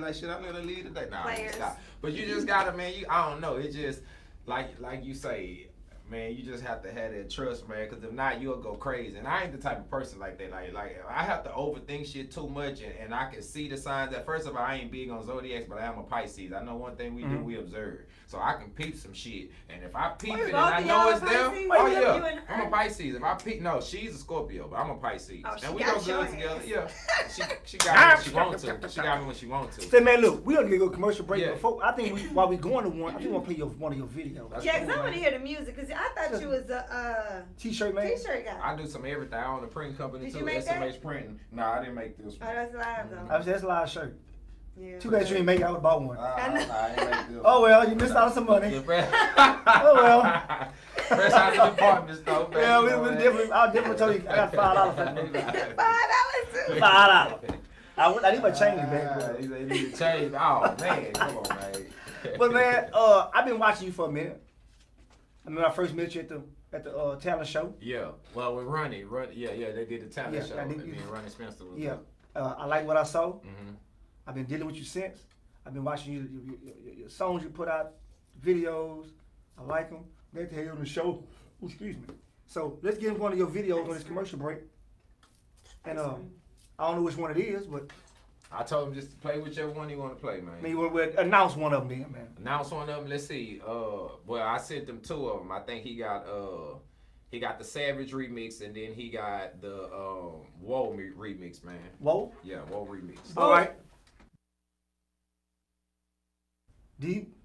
like should I let her lead today? Nah, Players. stop. But you just gotta, man. I don't know. It just like you say, man. You just have to have that trust, man. Because if not, you'll go crazy. And I ain't the type of person like that. Like I have to overthink shit too much, and I can see the signs. That first of all, I ain't big on zodiacs, but I am a Pisces. I know one thing we do, we observe. So I can peep some shit, and if I peep it and I know it's there, oh yeah, I'm a Pisces. If I peep, no, she's a Scorpio, but I'm a Pisces, and we go good together. Yeah, she got me when she want to. She got me when she want to. Say, man, look, we gonna get a commercial break. Yeah. Before I think while we going to one, I think we're gonna play one of your videos. Yeah, because I want to hear the music. Because I thought you was a T-shirt, man. T-shirt guy. I do some everything. I own a printing company Did too, you make SMH that? Printing. Nah, I didn't make this Oh, one. that's live though. I was that's a live shirt. Yeah. Too bad you didn't make it. I would bought one. I ain't make this. Oh well, you missed out on some money. Oh well. Fresh out of the department store, man. Yeah, You know, we man. definitely. I'll definitely tell you. I got $5 for that. $5 too. $5. I need my change back. They need to change. Oh man, come on, man. But man, I've been watching you for a minute. I mean, when I first met you at the talent show. Yeah. Well, with Ronnie, yeah, they did the talent Yeah, show. I And did- then Ronnie Spencer was Yeah, I like what I saw. Mm-hmm. I've been dealing with you since. I've been watching your songs you put out, videos. I like them. Glad to have you on the show. Ooh, excuse me. So let's get into one of your videos on this commercial break. And I don't know which one it is, but I told him just to play whichever one you want to play, man. maybe we'll announce one of them then, man. Announce one of them. Let's see. Well, I sent them 2 of them. I think he got the Savage remix, and then he got the Whoa remix, man. Whoa. Yeah, Whoa remix. All right. Deep.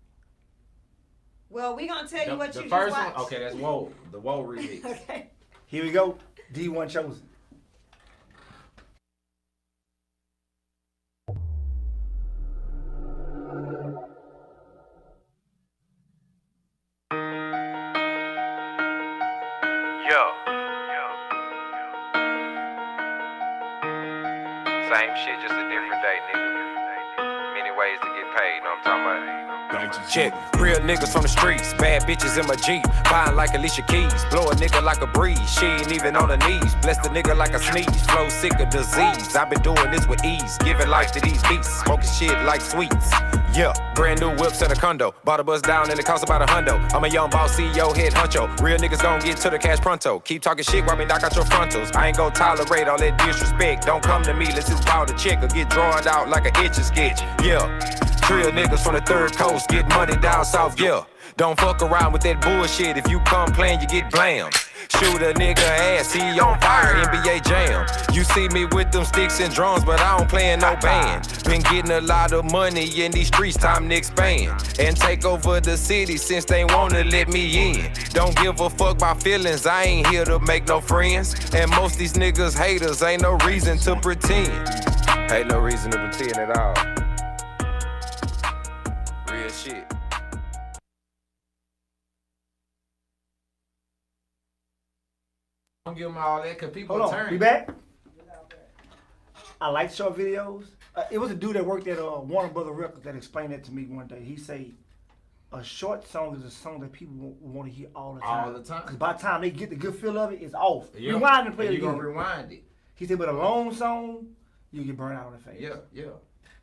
Well, we gonna tell you what the you first just watched. one. Okay, that's Whoa. The Whoa remix. Okay. Here we go. D1 Chosen. Same shit, just a different day, nigga. Many ways to get paid, know what I'm talking about? Check, real niggas from the streets, bad bitches in my Jeep, buying like Alicia Keys, blow a nigga like a breeze, she ain't even on her knees, bless the nigga like a sneeze, flow sick of disease, I've been doing this with ease, giving life to these beasts, smoking shit like sweets. Yeah, brand new whips and a condo, bought a bus down and it cost about $100. I'm a young boss, CEO, head honcho, real niggas gon' get to the cash pronto, keep talking shit while me knock out your frontals, I ain't gon' tolerate all that disrespect, don't come to me, let's just bow the check or get drawn out like an itch and sketch. Yeah. Real niggas from the third coast, get money down south, yeah. Don't fuck around with that bullshit, if you come playing, you get blammed. Shoot a nigga ass, he on fire, NBA Jam. You see me with them sticks and drums, but I don't play in no band. Been getting a lot of money in these streets, time to expand. And take over the city since they wanna let me in. Don't give a fuck about feelings, I ain't here to make no friends. And most these niggas haters, ain't no reason to pretend. Ain't no reason to pretend at all. Real shit. Don't give them all that, cause people Hold on, turn. we back? I like short videos. It was a dude that worked at Warner Brother Records that explained that to me one day. He say, a short song is a song that people want to hear all the time. All the time. Because by the time they get the good feel of it, it's off. Yeah. Rewind and play And it you again. gonna rewind it. He said, but a long song, you get burned out on the face. Yeah.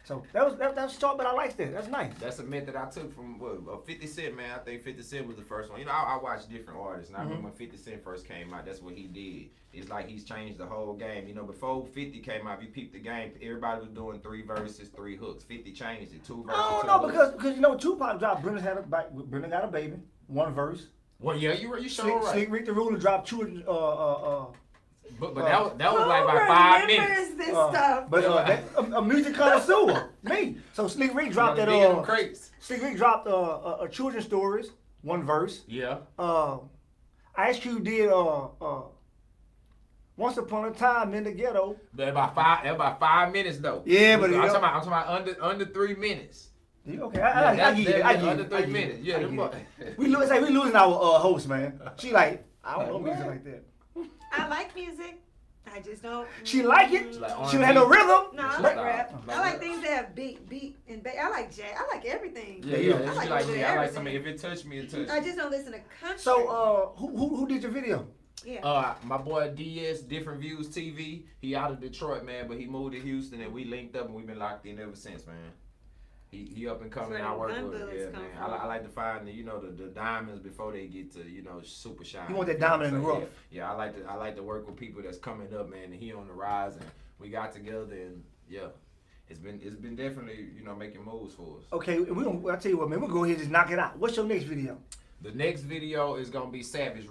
So that was short, but I liked that. That's nice. That's a method I took from 50 Cent, man. I think 50 Cent was the first one. You know, I watch different artists, and I remember when 50 Cent first came out, that's what he did. It's like he's changed the whole game. You know, before 50 came out, if you peeped the game, everybody was doing 3 verses, 3 hooks. 50 changed it, 2 verses, Oh 2 no, hooks. because you know Tupac dropped Brenda Got a Baby, 1 verse. Well, yeah, you sure Slick, right. Slick Rick the Ruler dropped 2 But that was like Who about 5 remembers minutes. this stuff? But a music connoisseur, me. So Slick Rick dropped that. Big in them crates. Slick Rick dropped a children's stories, 1 verse. Yeah. Ice Cube did Once Upon a Time in the Ghetto. That about 5 minutes though. Yeah, but I'm you know- talking about under 3 minutes. Okay, I get it. I get under it. 3 minutes. Yeah, them boy- We losing our host, man. She like, I don't know music like that. I like music. I just don't. She like it. She like She don't have no R&B. rhythm. No, I She like style. rap. Like I like rap. things that have beat, and I like jazz. I like everything. Yeah, Yeah, it's I like like to do me. I like everything. something. If it touched me, it touched I me. just don't listen to country. So, who did your video? Yeah. My boy DS, Different Views TV. He out of Detroit, man, but he moved to Houston and we linked up and we've been locked in ever since, man. He up and coming. That's I where work them with him. gun Yeah, bullets man. come I from. like to find the diamonds before they get to super shine. You want that diamond in the rough. Yeah, I like to work with people that's coming up, man. And he on the rise, and we got together, and yeah, it's been definitely making moves for us. Okay, I'll tell you what, man. We'll go ahead and just knock it out. What's your next video? The next video is gonna be Savage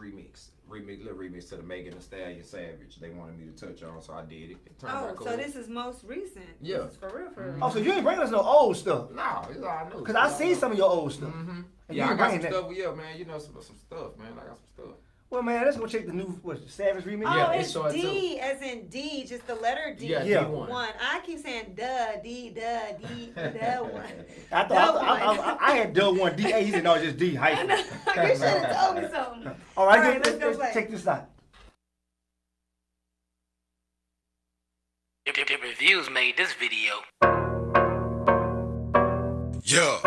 little remix to the Megan Thee Stallion Savage. They wanted me to touch on, so I did it. It turned Oh, out cool. so this is most recent. Yeah. This is for real, for real. Oh, so you ain't bringing us no old stuff. No, it's all new. Because I seen some of your old stuff. Mm-hmm. And Yeah, you I got some bringing that. stuff. Yeah, man. Some stuff, man. I got some stuff. Well, man, let's go check the new Savage remix. Oh, Yeah, it's it's short, D as in D, just the letter D. Yeah, Yeah. D1. One. I keep saying duh, D, duh, D, duh, one. I had done one D. He said no, it's just D hyphen. You should have told me something. All right, All right, let's let's go play. check this out. The reviews made this video. Yeah.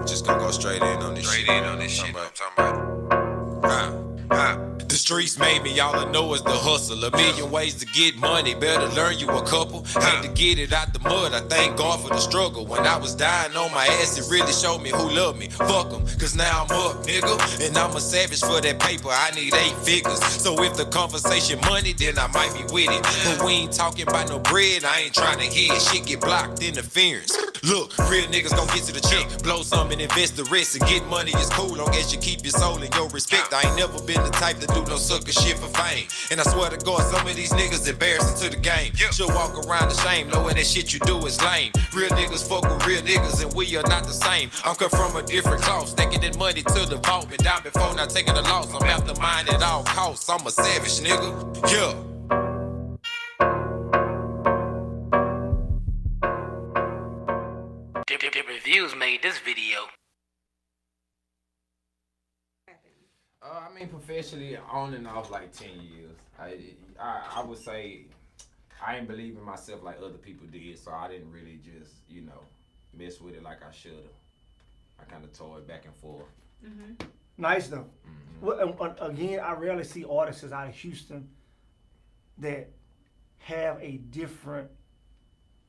Just gonna go straight in on this shit. I'm talking about. The streets made me, all I know is the hustle. A million ways to get money, better learn you a couple. Had to get it out the mud, I thank God for the struggle. When I was dying on my ass, it really showed me who loved me. Fuck 'em, cause now I'm up, nigga. And I'm a savage for that paper, I need 8 figures. So if the conversation money, then I might be with it. But we ain't talking about no bread, I ain't trying to hear shit get blocked, interference. Look, real niggas gon' get to the check, blow some and invest the rest. And get money is cool, long as you keep your soul and your respect. I ain't never been the type to do no sucker shit for fame. And I swear to God, some of these niggas embarrassing to the game. She'll walk around ashamed, knowing that shit you do is lame. Real niggas fuck with real niggas, and we are not the same. I'm cut from a different cloth, stacking that money to the vault. Been down before, not taking a loss. I'm after mine at all costs. I'm a savage nigga. Yeah. The reviews made this video. I mean, professionally, on and off like 10 years. I would say I ain't believe in myself like other people did, so I didn't really just, mess with it like I should have. I kind of tore it back and forth. Nice though. Well, again, I rarely see artists out of Houston that have a different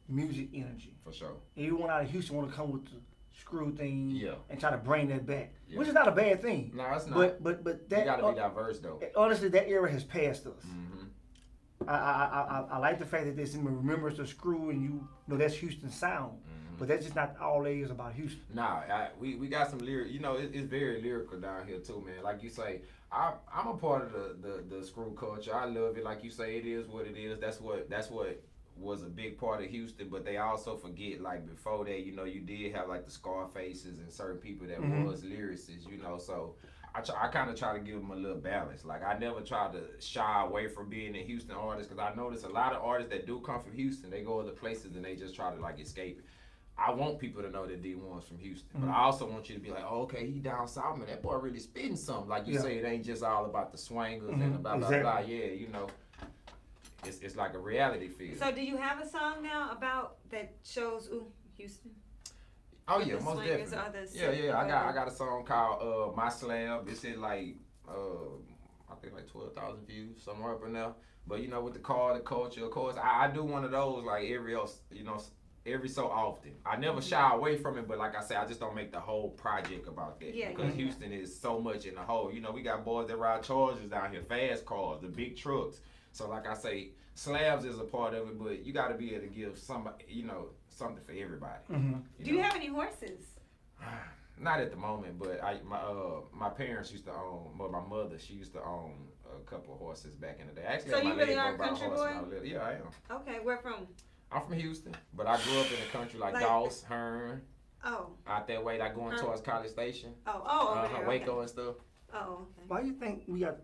music energy. For sure. Everyone out of Houston want to come with the screw thing Yeah. and try to bring that back, Yeah. which is not a bad thing. No, it's not. But You that gotta be diverse though. honestly, that era has passed us. Mm-hmm. I like the fact that there's some remembrance of screw and you know that's Houston sound, but that's just not all there is about Houston. Nah, we got some lyric. It's very lyrical down here too, man. Like you say, I'm a part of the screw culture. I love it. Like you say, it is what it is. That's what was a big part of Houston. But they also forget, like before that, you did have like the Scarfaces and certain people that was lyricists. So I kind of try to give them a little balance. Like I never try to shy away from being a Houston artist because I notice a lot of artists that do come from Houston, they go other places and they just try to like escape it. I want people to know that D1's from Houston, but I also want you to be like, oh, okay, he down south, man. That boy really spitting something. Like you say, it ain't just all about the swangers and blah blah blah. Yeah, it's like a reality feel. So do you have a song now about that shows Houston? Oh With yeah, the most swingers definitely. or the Yeah. city I got a song called My Slab. It's at like I think like 12,000 views somewhere up in there. But with the culture, of course, I do one of those like every so often. I never shy away from it, but like I said, I just don't make the whole project about that. Yeah, because yeah. Houston is so much in the whole. We got boys that ride Chargers down here, fast cars, the big trucks. So like I say, slabs is a part of it, but you got to be able to give somebody, something for everybody. Do you have any horses? Not at the moment, but my parents used to own. Well, my mother, she used to own a couple of horses back in the day. Actually, So my you really leg are a broke by country horse when boy? I was little. Yeah, I am. Okay, where from? I'm from Houston, but I grew up in the country like Like- Doss, Hearn, Oh, out that way, like going Hearn. towards College Station, over there. Waco Okay. and stuff. Oh, okay. Why you think we got?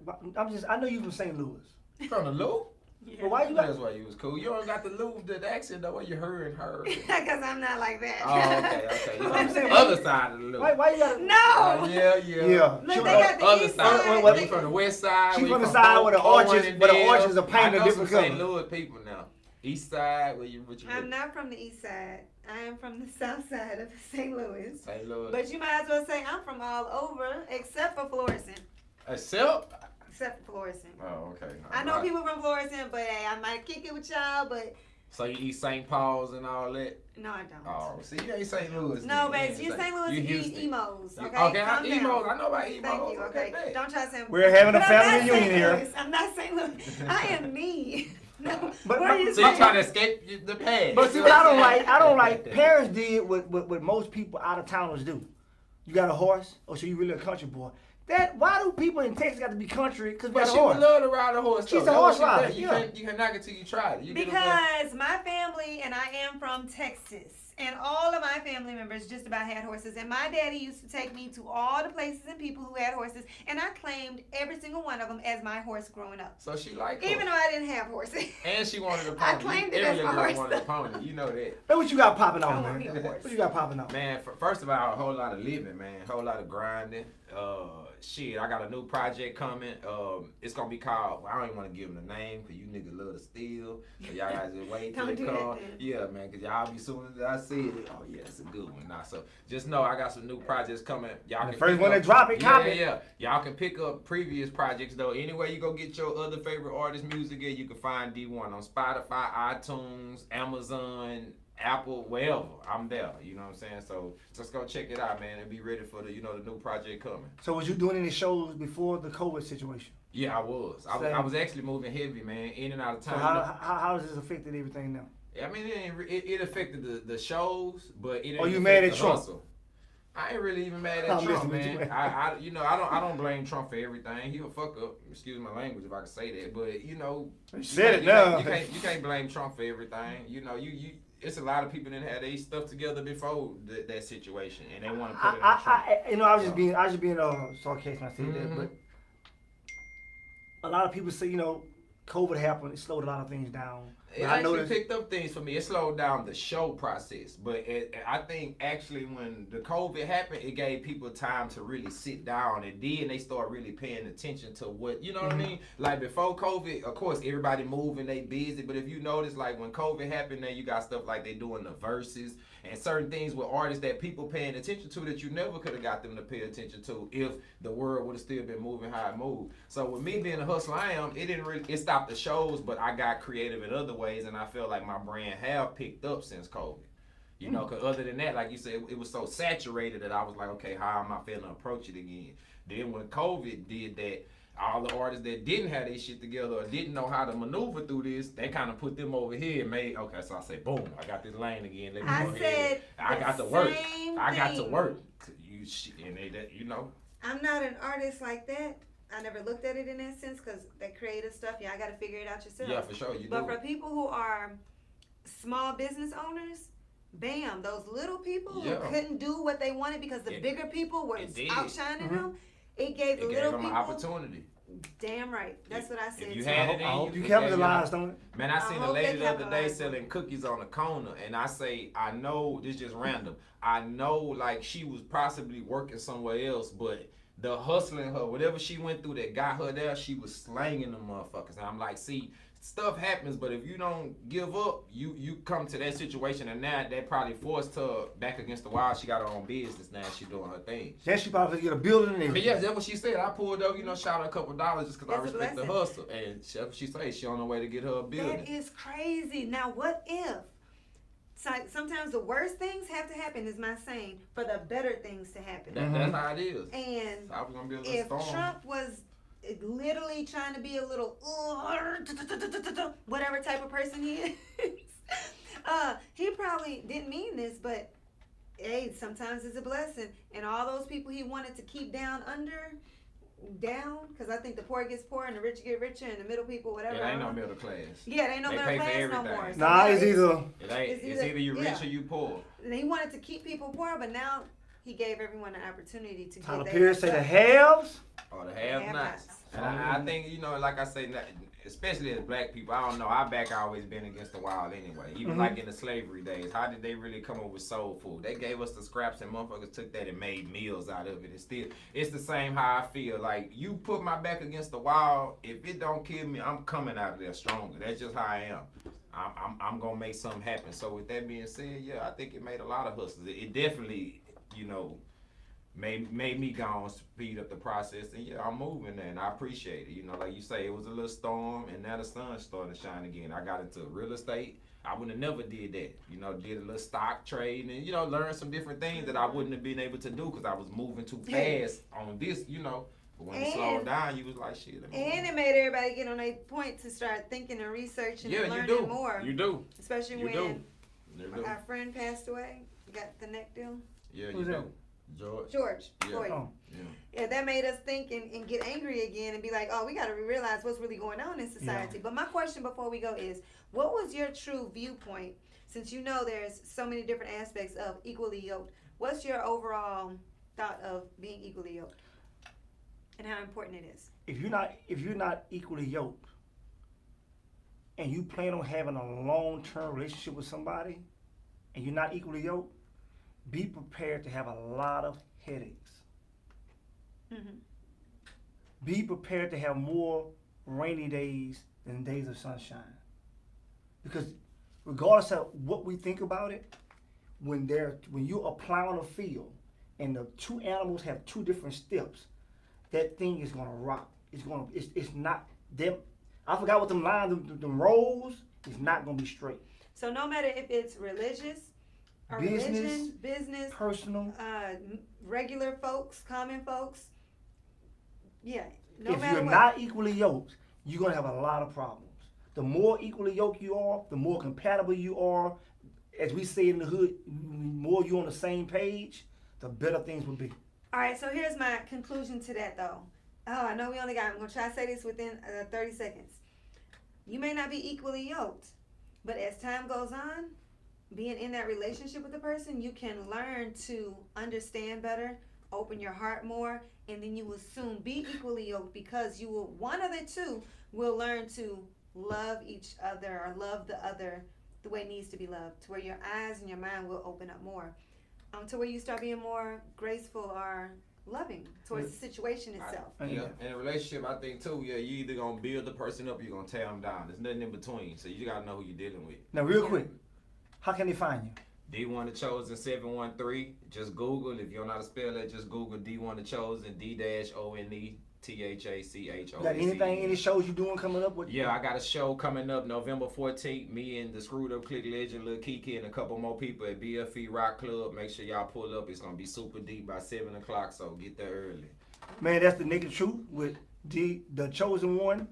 I know you from St. Louis. From the Lou? But why you got? That's why you was cool. You don't got to lose the accent though. Where you heard her. Because I'm not like that. Oh, okay. You know I'm the saying, other side of the loop. Why you got? No. Yeah. Yeah. Look, She they got the Other east side. side. Well, You from the west side. She we from the side where the Owen arches- and where the Dale. arches are painted I know different some St. colors. Louis people now. East side. What you I'm not from the east side. I am from the south side of St. Louis. St. Louis. But you might as well say I'm from all over except for Florissant. Except. Except for Florissant. Oh, okay. I know people from Florissant, but hey, I might kick it with y'all, but So you eat St. Paul's and all that? no, I don't. Oh, see, you ain't St. Louis. No, then. babes, you St. Louis, You you Houston. emos, okay? Okay, Calm down. emos. I know about emos. Thank you, okay? bet. Don't try to say We're having a But I'm family not reunion St. here. Louis. I'm not St. Louis. I am me. No, But- what are you So you saying? trying to escape the past? But see what I don't like. Parents did what most people out of towners do. You got a horse, or so you really a country boy? Why do people in Texas got to be country? Because we But got a she horse. would love to ride a horse. She's though. a horse That's what she rider, does. yeah. You can't knock it till you try it. You get what I'm saying? Because my family and I am from Texas, and all of my family members just about had horses. And my daddy used to take me to all the places and people who had horses, and I claimed every single one of them as my horse growing up. So she liked Even though I didn't have horses. And she wanted a I pony. claimed it Every as little my girl horse. wanted a pony. You know that. Hey, what you got popping I on, want me a man? horse. What you got popping on? Man, first of all, a whole lot of living, man. A whole lot of grinding. Shit, I got a new project coming. It's gonna be called. Well, I don't even want to give them the name because you niggas love to steal. So y'all guys just wait till Don't it do that come. then. Yeah, man, because y'all be soon as I see it. Oh yeah, it's a good one. Nah, so just know I got some new projects coming. Y'all The can first pick one up- that drop it, copy it. Yeah. Y'all can pick up previous projects though. Anyway, you go get your other favorite artist music at, you can find D1 on Spotify, iTunes, Amazon, Apple, wherever. I'm there. You know what I'm saying? So just go check it out, man, and be ready for the the new project coming. So was you doing any shows before the COVID situation? Yeah, I was. Same. I was actually moving heavy, man, in and out of So town. how has this affected everything now? I mean, it affected the shows, but it didn't Oh, you affect mad at the Trump? hustle. I ain't really even mad at I'm Trump, listening to man. I don't blame Trump for everything. He a fuck up. Excuse my language if I can say that, but You you said it can't- now. You can't blame Trump for everything. You it's a lot of people that had their stuff together before that situation, and they want to put it on Trump. I was just being sarcastic when I said that, Mhm. but a lot of people say COVID happened, it slowed a lot of things down. It But I actually noticed picked up things for me. It slowed down the show process. But I think actually when the COVID happened, it gave people time to really sit down. And then they start really paying attention to what, you know what I mean? Like before COVID, of course, everybody moving, they busy. But if you notice, like when COVID happened, then you got stuff like they doing the verses and certain things with artists that people paying attention to that you never could have got them to pay attention to if the world would have still been moving how it moved. So with me being a hustler I am, it stopped the shows, but I got creative in other ways, and I feel like my brand have picked up since COVID. You know, because other than that, like you said, it was so saturated that I was like, okay, how am I feeling to approach it again? Then when COVID did that, all the artists that didn't have their shit together or didn't know how to maneuver through this, they kind of put them over here and made, okay, so I say, boom, I got this lane again. Let me I go ahead. said I got the to work. same I got to thing. work. You shit, and they, that, I'm not an artist like that. I never looked at it in that sense because that creative stuff, I got to figure it out yourself. Yeah, for sure. You But do. for people who are small business owners, bam, those little people Yeah. who couldn't do what they wanted because the bigger people were it did. outshining them, it gave the It gave little them people. an opportunity. Damn right. That's what I said. If you too. had it in I hope you, you it gave capitalized on it. Man, I seen a hope they lady the other day capitalized on selling it. cookies on the corner, and I say, I know this just random. I know like she was possibly working somewhere else, but the hustling her, whatever she went through that got her there, she was slanging them motherfuckers. And I'm like, see, stuff happens, but if you don't give up, you come to that situation, and now that probably forced her back against the wall. She got her own business now. She doing her thing. Then she probably get a building and But everything. yeah, that's what she said. I pulled up, shot her a couple dollars just because I That's a respect the blessing. hustle. And that's what she say. She on her way to get her a building. That is crazy. Now, what if? Sometimes the worst things have to happen, is my saying, for the better things to happen. That's how it is. And So I was gonna be a little if storm. Trump was literally trying to be a little whatever type of person he is, he probably didn't mean this, but hey, sometimes it's a blessing. And all those people he wanted to keep down, because I think the poor gets poor and the rich get richer and the middle people, whatever. It I ain't don't no know. middle class. Yeah, they ain't no They middle pay for class no everything. more. So Nah, now it's either It's either you rich yeah. or you poor. And he wanted to keep people poor, but now he gave everyone an opportunity to Tyler get Perry say the stuff. haves. Or the have-nots. Have-nots. And I think, like I say, especially as black people, I don't know. Our back always been against the wall anyway. Even like in the slavery days, how did they really come up with soul food? They gave us the scraps and motherfuckers took that and made meals out of it. And still, it's the same how I feel. Like, you put my back against the wall, if it don't kill me, I'm coming out of there stronger. That's just how I am. I'm gonna make something happen. So with that being said, yeah, I think it made a lot of hustlers. It definitely, you know, made me go on, speed up the process, and yeah, I'm moving there, and I appreciate it. You know, like you say, it was a little storm, and now the sun's starting to shine again. I got into real estate. I would have never did that. You know, did a little stock trade, and you know, learned some different things that I wouldn't have been able to do because I was moving too fast on this. You know, but when you slowed down, you was like, shit. And it made everybody get on their point to start thinking and researching and learning more. You do. Especially You when do. our friend passed away, got the neck deal. Yeah, you Who's do. that? George Yeah. Floyd. Oh. Yeah, that made us think and get angry again and be like, oh, we got to realize what's really going on in society. But my question before we go is, what was your true viewpoint, since you know there's so many different aspects of equally yoked? What's your overall thought of being equally yoked and how important it is? If you're not equally yoked, and you plan on having a long-term relationship with somebody, and you're not equally yoked, be prepared to have a lot of headaches. Mm-hmm. Be prepared to have more rainy days than days of sunshine. Because regardless of what we think about it, when you are plowing a field and the two animals have two different steps, that thing is gonna rock. It's not them. I forgot what them lines, them rows, is not gonna be straight. So no matter if it's religious, or religion, business, personal, regular folks, common folks, yeah. No if matter you're what. not equally yoked, you're gonna have a lot of problems. The more equally yoked you are, the more compatible you are. As we say in the hood, the more you're on the same page, the better things will be. All right, so here's my conclusion to that, though. Oh, I know we only got, I'm going to try to say this within 30 seconds. You may not be equally yoked, but as time goes on, being in that relationship with the person, you can learn to understand better, open your heart more, and then you will soon be equally yoked because you will, one of the two will learn to love each other or love the other the way it needs to be loved, to where your eyes and your mind will open up more, to where you start being more graceful or loving towards the situation itself. Yeah, in a relationship, I think too, yeah, you either gonna build the person up or you're gonna tear them down. There's nothing in between, so you gotta know who you're dealing with. Now, real quick, how can they find you? D1 The Chosen 713. Just Google. If you don't know how to spell it, just Google D1 The Chosen, D-O-N-E THACHOAC. Got anything, any shows you doing coming up with? Yeah, I got a show coming up November 14th. Me and the Screwed Up Click legend, Lil Kiki, and a couple more people at BFE Rock Club. Make sure y'all pull up. It's gonna be super deep by 7 o'clock, so get there early. Man, that's the Naked Truth with the chosen one.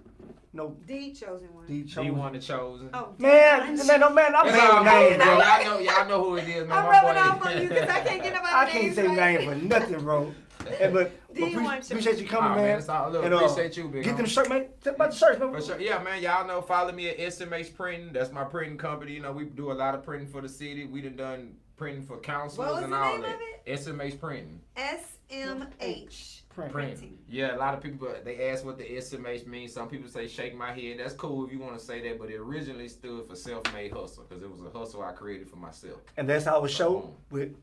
No, The chosen one. the chosen. D1 The Chosen. Oh, Man, I'm It's all saying good, names, bro. bro. Y'all know who it is, man. I'm My rubbing boy. off on you because I can't get nobody I can't say name for nothing, bro. But appreciate you coming, man. It's all, look, And, appreciate you, big Get homie. them shirt, man. Tell about the shirts, man. For sure. Yeah, man, y'all know, follow me at SMH Printing. That's my printing company. You know, we do a lot of printing for the city. We done printing for What councilors was and the all name that. of it? SMH Printing. SMH. Printing. Yeah, a lot of people, they ask what the SMH means. Some people say shake my head. That's cool if you want to say that, but it originally stood for self-made hustle because it was a hustle I created for myself. And that's our show with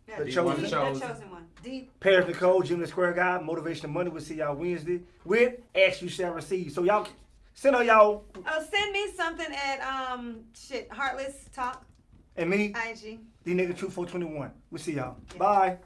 Yeah, The the Chosen. chosen one. The Paris Nicole, Jim the Square Guy, Motivational Money. We'll see y'all Wednesday with Ask You Shall Receive. So y'all, send her y'all send me something at Heartless Talk and me, IG. the Nigga Truth 421. We'll see y'all. Yeah. Bye.